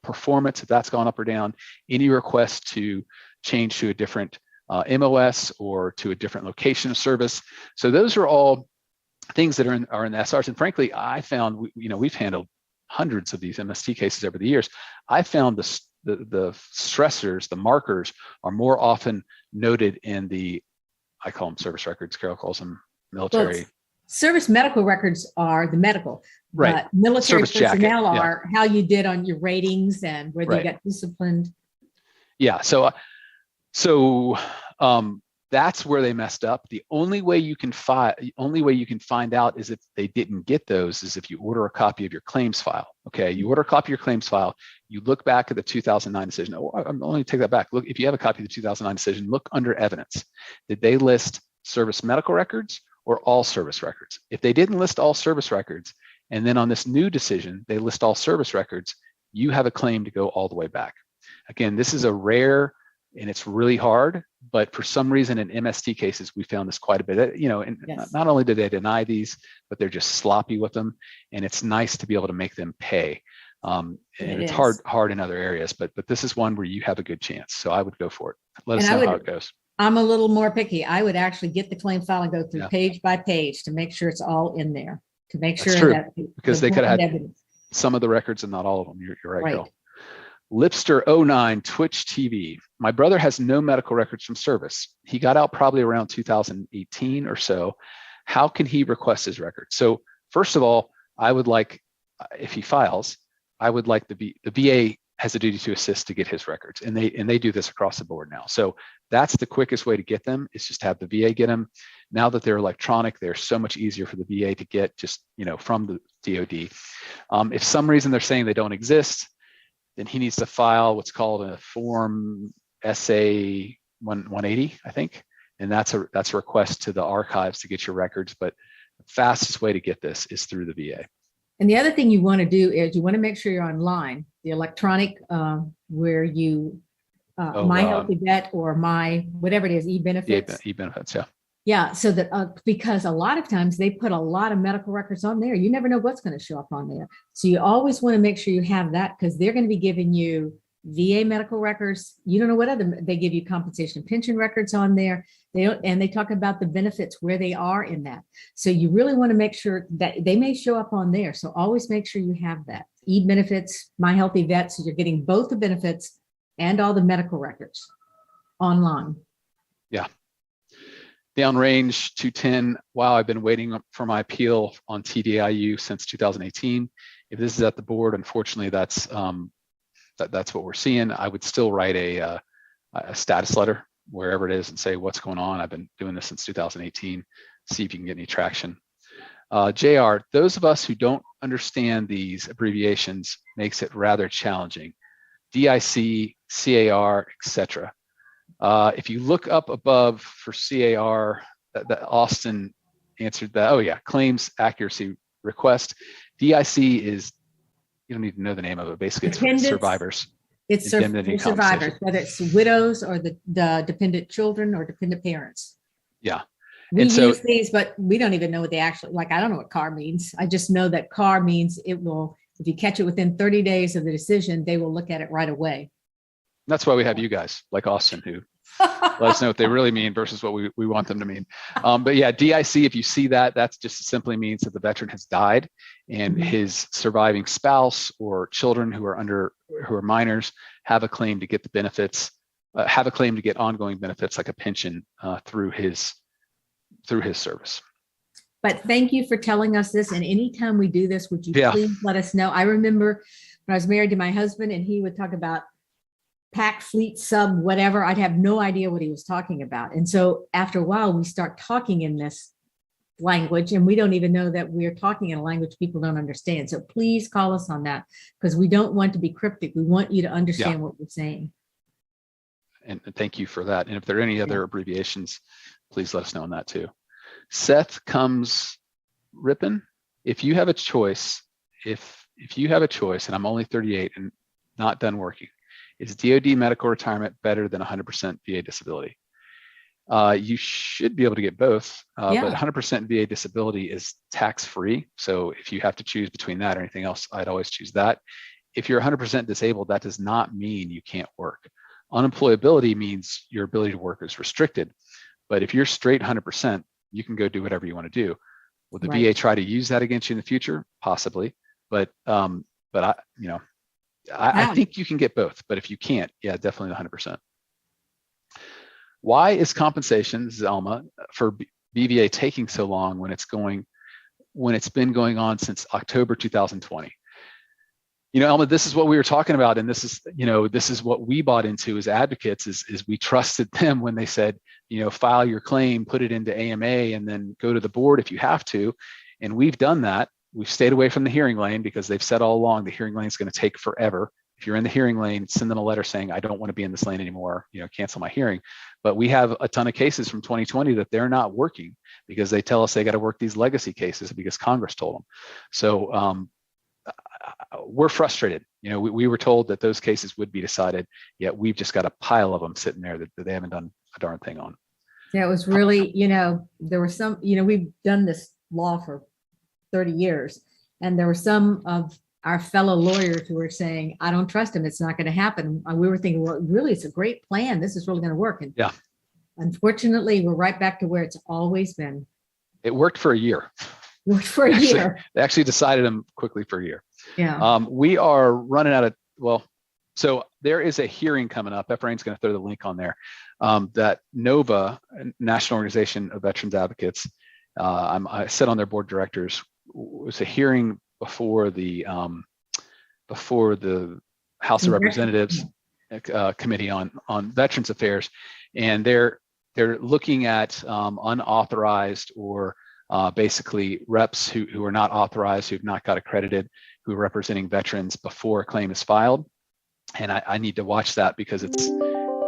performance, if that's gone up or down, any request to change to a different MOS or to a different location of service. So those are all things that are in the SRs. And frankly, I found, we've handled hundreds of these MST cases over the years. I found the stressors, the markers, are more often noted in I call them service records. Carol calls them military. Well, service medical records are the medical, right? But military service personnel jacket, are how you did on your ratings and where they got disciplined. Yeah. So that's where they messed up. The only way you can find out is if they didn't get those is if you order a copy of your claims file. Okay, you order a copy of your claims file. You look back at the 2009 decision. Oh, I'm only take that back. Look, if you have a copy of the 2009 decision, look under evidence. Did they list service medical records or all service records? If they didn't list all service records, and then on this new decision they list all service records, you have a claim to go all the way back. Again, this is a rare, and it's really hard, but for some reason in MST cases, we found this quite a bit. And yes. Not only do they deny these, but they're just sloppy with them. And it's nice to be able to make them pay. And it's hard in other areas, but this is one where you have a good chance. So I would go for it. Let us know how it goes. I'm a little more picky. I would actually get the claim file and go through page by page to make sure it's all in there, to make sure that because they could have had some of the records and not all of them. You're right, Carol. Lipster 09 Twitch TV. My brother has no medical records from service. He got out probably around 2018 or so. How can he request his records? So first of all, I would like, if he files, I would like the VA has a duty to assist to get his records, and they do this across the board now. So that's the quickest way to get them, is just have the VA get them. Now that they're electronic, they're so much easier for the VA to get, just from the DoD. If some reason they're saying they don't exist, then he needs to file what's called a form SA 180, I think, and that's a request to the archives to get your records. But the fastest way to get this is through the VA. And the other thing you want to do is you want to make sure you're online, the electronic, where you, My Healthy Vet or my, whatever it is, e-benefits. E-benefits, yeah. Yeah, so that, because a lot of times they put a lot of medical records on there. You never know what's going to show up on there. So you always want to make sure you have that, because they're going to be giving you VA medical records. You don't know what other, they give you compensation pension records on there. They don't, and they talk about the benefits where they are in that. So you really want to make sure that they may show up on there. So always make sure you have that. E-benefits, My Healthy Vet, so you're getting both the benefits and all the medical records online. Yeah. Downrange 210. Wow, I've been waiting for my appeal on TDIU since 2018. If this is at the board, unfortunately, that's what we're seeing. I would still write a status letter wherever it is and say what's going on. I've been doing this since 2018. See if you can get any traction. JR, those of us who don't understand these abbreviations makes it rather challenging. DIC, CAR, etc. If you look up above for CAR, that Austin answered that. Oh yeah, claims accuracy request. DIC is, you don't need to know the name of it. Basically, it's survivors. It's survivors, whether it's widows or the dependent children or dependent parents. Yeah. We use these, but we don't even know what they actually, like, I don't know what CAR means. I just know that CAR means it will, if you catch it within 30 days of the decision, they will look at it right away. That's why we have you guys like Austin, who let us know what they really mean versus what we want them to mean. But yeah, DIC, if you see that, that's just simply means that the veteran has died and his surviving spouse or children who are minors have a claim to get the benefits, have a claim to get ongoing benefits like a pension through his service. But thank you for telling us this. And anytime we do this, would you please let us know? I remember when I was married to my husband and he would talk about pack, fleet, sub, whatever, I'd have no idea what he was talking about. And so after a while, we start talking in this language and we don't even know that we're talking in a language people don't understand. So please call us on that, because we don't want to be cryptic. We want you to understand what we're saying. And thank you for that. And if there are any other abbreviations, please let us know on that too. Seth comes ripping. If you have a choice, if you have a choice, and I'm only 38 and not done working, is DoD medical retirement better than 100% VA disability? You should be able to get both, but 100% VA disability is tax-free. So if you have to choose between that or anything else, I'd always choose that. If you're 100% disabled, that does not mean you can't work. Unemployability means your ability to work is restricted. But if you're straight 100%, you can go do whatever you want to do. Will the VA try to use that against you in the future? Possibly, but I think you can get both, but if you can't, definitely 100%. Why is compensation, this is Alma, for BVA taking so long when it's been going on since October 2020? Alma, this is what we were talking about, and this is what we bought into as advocates, is we trusted them when they said, file your claim, put it into AMA, and then go to the board if you have to. And we've done that. We've stayed away from the hearing lane because they've said all along the hearing lane is going to take forever. If you're in the hearing lane, send them a letter saying, I don't want to be in this lane anymore, cancel my hearing. But we have a ton of cases from 2020 that they're not working because they tell us they got to work these legacy cases because Congress told them. So we're frustrated. We were told that those cases would be decided, yet we've just got a pile of them sitting there that they haven't done a darn thing on. Yeah, it was really, there were some, we've done this law for 30 years. And there were some of our fellow lawyers who were saying, I don't trust him. It's not going to happen. And we were thinking, well, really, it's a great plan. This is really going to work. And unfortunately, we're right back to where it's always been. It worked for a year. Year. They actually decided them quickly for a year. Yeah. We are running out of, so there is a hearing coming up. Efrain's going to throw the link on there. That NOVA, National Organization of Veterans Advocates, I sit on their board of directors, was a hearing before the House of Representatives Committee on Veterans Affairs, and they're looking at unauthorized or basically reps who are not authorized, who've not got accredited, who are representing veterans before a claim is filed. And I need to watch that because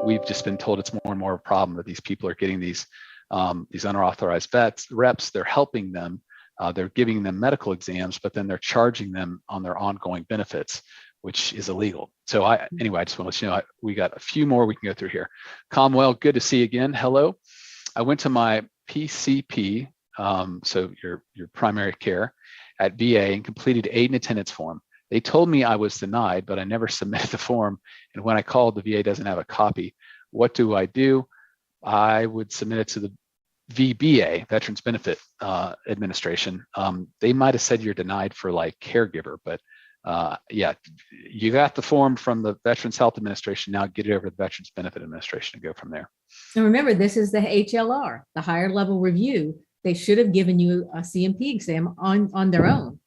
we've just been told it's more and more a problem that these people are getting these unauthorized reps. They're helping them. They're giving them medical exams, but then they're charging them on their ongoing benefits, which is illegal. So anyway, I just want to let you know, we got a few more we can go through here. Comwell, good to see you again. Hello. I went to my PCP, so your primary care at VA, and completed aid and attendance form. They told me I was denied, but I never submitted the form. And when I called, the VA doesn't have a copy. What do? I would submit it to the VBA, Veterans Benefit Administration. They might have said you're denied for like caregiver, but yeah, you got the form from the Veterans Health Administration. Now get it over to the Veterans Benefit Administration and go from there. And remember, this is the HLR, the higher level review. They should have given you a CMP exam on their own.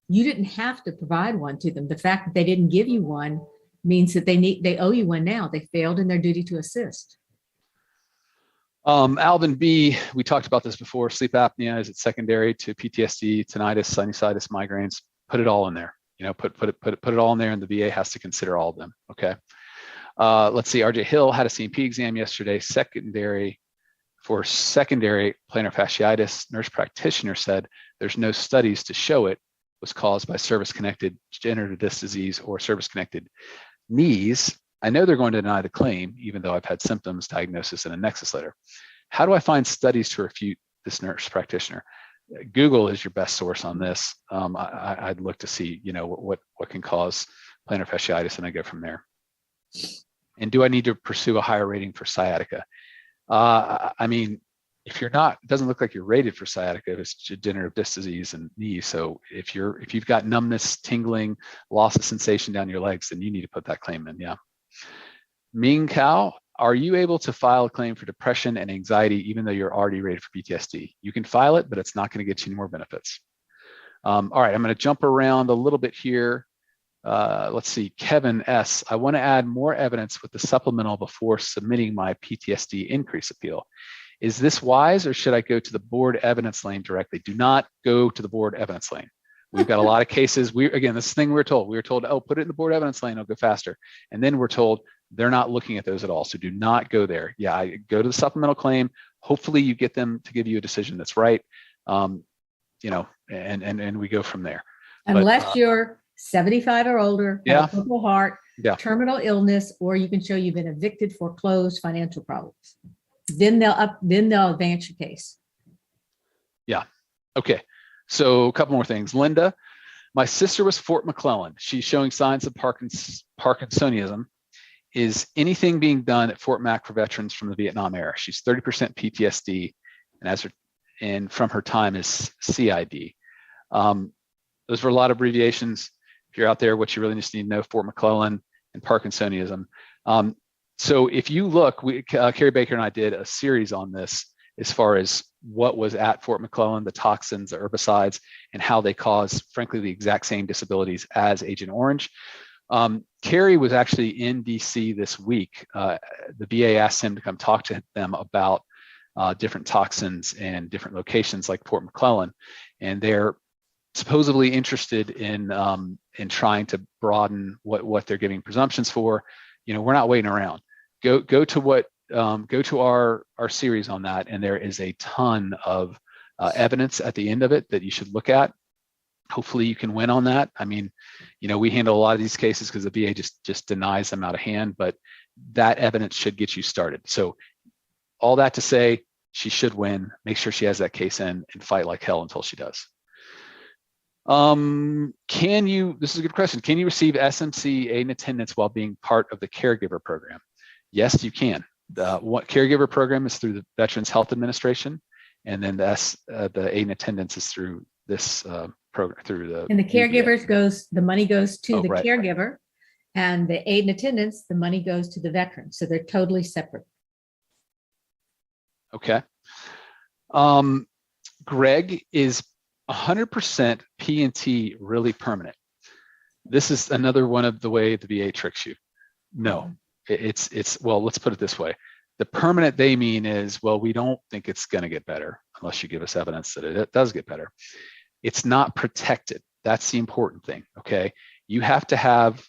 You didn't have to provide one to them. The fact that they didn't give you one means that they owe you one now. They failed in their duty to assist. Alvin B, we talked about this before. Sleep apnea, is it secondary to PTSD, tinnitus, sinusitis, migraines? Put it all in there. You know, put it all in there, and the VA has to consider all of them. Okay. Let's see. RJ Hill had a CMP exam yesterday. Secondary plantar fasciitis. Nurse practitioner said there's no studies to show it was caused by service-connected degenerative disc disease or service-connected knees. I know they're going to deny the claim, even though I've had symptoms, diagnosis, and a nexus letter. How do I find studies to refute this nurse practitioner? Google is your best source on this. I'd look to see, you know, what can cause plantar fasciitis, and I go from there. And do I need to pursue a higher rating for sciatica? I mean, if you're not, it doesn't look like you're rated for sciatica. It's degenerative disc disease and knee. So if you've got numbness, tingling, loss of sensation down your legs, then you need to put that claim in. Yeah. Ming Kao, are you able to file a claim for depression and anxiety even though you're already rated for PTSD? You can file it, but it's not going to get you any more benefits. All right, I'm going to jump around a little bit here. Let's see, Kevin S. I want to add more evidence with the supplemental before submitting my PTSD increase appeal. Is this wise, or should I go to the board evidence lane directly? Do not go to the board evidence lane. We've got a lot of cases. Again, this thing we're told, oh, put it in the board evidence lane, it'll go faster. And then we're told they're not looking at those at all. So do not go there. Yeah, I go to the supplemental claim. Hopefully you get them to give you a decision that's right. You know, and we go from there. Unless you're 75 or older, yeah, have a Purple Heart, yeah, terminal illness, or you can show you've been evicted, foreclosed, financial problems. Then they'll advance your case. Yeah. Okay. So a couple more things. Linda, my sister was Fort McClellan. She's showing signs of Parkinsonism. Is anything being done at Fort Mac for veterans from the Vietnam era? She's 30% PTSD, and from her time is CID. Those were a lot of abbreviations. If you're out there, what you really just need to know: Fort McClellan and Parkinsonism. So if you look, Kerry Baker and I did a series on this as far as what was at Fort McClellan, the toxins, the herbicides, and how they cause, frankly, the exact same disabilities as Agent Orange. Kerry was actually in DC this week. The VA asked him to come talk to them about different toxins and different locations like Fort McClellan, and they're supposedly interested in trying to broaden what they're giving presumptions for. You know, we're not waiting around. Go to our series on that, and there is a ton of evidence at the end of it that you should look at. Hopefully you can win on that. I mean, you know, we handle a lot of these cases because the VA just denies them out of hand, but that evidence should get you started. So all that to say, she should win. Make sure she has that case in and fight like hell until she does. This is a good question. Can you receive SMC aid and attendance while being part of the caregiver program? Yes, you can. What caregiver program is through the Veterans Health Administration, and then the aid and attendance is through this program, through the. And the caregivers the money goes to the right. caregiver, and the aid and attendance, the money goes to the veteran. So they're totally separate. Okay. Greg, is 100% P&T really permanent? This is another one of the way the VA tricks you. No, it's well, let's put it this way. The permanent they mean is, well, we don't think it's going to get better unless you give us evidence that it does get better. It's not protected. That's the important thing. Okay. You have to have,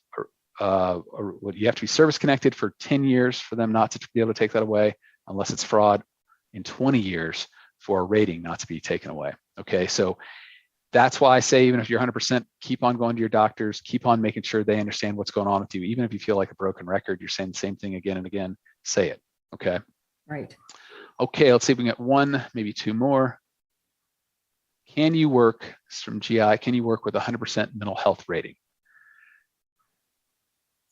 you have to be service connected for 10 years for them not to be able to take that away, unless it's fraud, in 20 years for a rating not to be taken away. Okay. So that's why I say, even if you're 100%, keep on going to your doctors, keep on making sure they understand what's going on with you. Even if you feel like a broken record, you're saying the same thing again and again, say it. Okay. Right. Okay. Let's see if we can get one, maybe two more. Can you work, this is from GI, can you work with 100% mental health rating?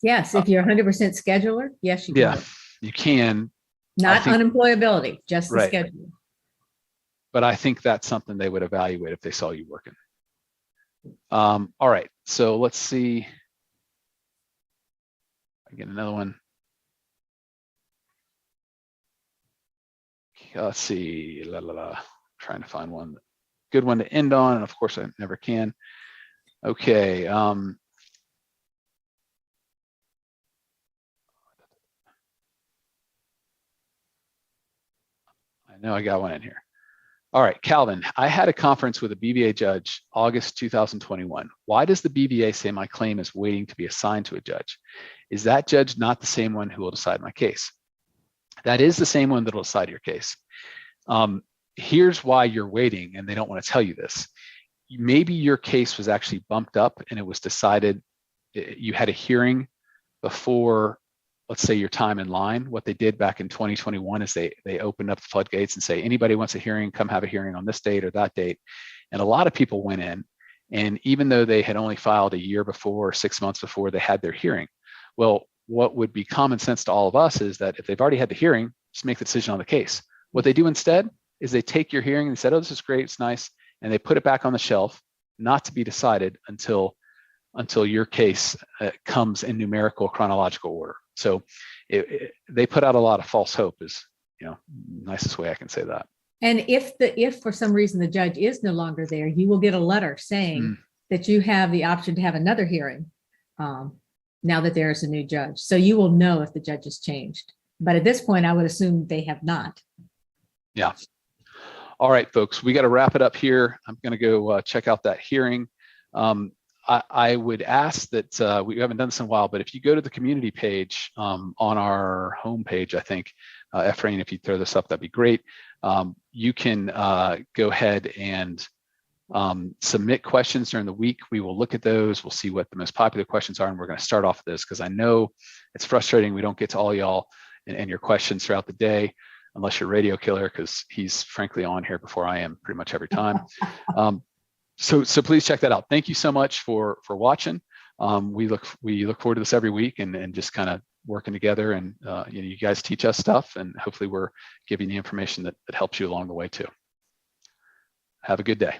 Yes. If you're 100% scheduler, yes, you can. Yeah, you can. Not unemployability, just the right. schedule. But I think that's something they would evaluate if they saw you working. All right. So let's see. I get another one. Let's see. Trying to find one good one to end on, and of course I never can. Okay. I know I got one in here. All right, Calvin, I had a conference with a BVA judge August 2021. Why does the BVA say my claim is waiting to be assigned to a judge? Is that judge not the same one who will decide my case? That is the same one that will decide your case. Here's why you're waiting, and they don't want to tell you this. Maybe your case was actually bumped up and it was decided, you had a hearing before, let's say, your time in line. What they did back in 2021 is they opened up the floodgates and say, anybody wants a hearing, come have a hearing on this date or that date. And a lot of people went in, and even though they had only filed a year before or 6 months before they had their hearing, well, what would be common sense to all of us is that if they've already had the hearing, just make the decision on the case. What they do instead is they take your hearing and they said, oh, this is great, it's nice, and they put it back on the shelf, not to be decided until your case comes in numerical chronological order. So they put out a lot of false hope, is, nicest way I can say that. And if for some reason the judge is no longer there, you will get a letter saying that you have the option to have another hearing now that there is a new judge. So you will know if the judge has changed. But at this point, I would assume they have not. Yeah. All right, folks, we got to wrap it up here. I'm going to go check out that hearing. I would ask that we haven't done this in a while, but if you go to the community page on our homepage, I think, Efrain, if you throw this up, that'd be great. You can go ahead and submit questions during the week. We will look at those. We'll see what the most popular questions are, and we're going to start off with this because I know it's frustrating. We don't get to all y'all and your questions throughout the day, unless you're Radio Killer, because he's frankly on here before I am pretty much every time. So please check that out. Thank you so much for watching. We look forward to this every week and just kind of working together, and you guys teach us stuff, and hopefully we're giving you information that helps you along the way too. Have a good day.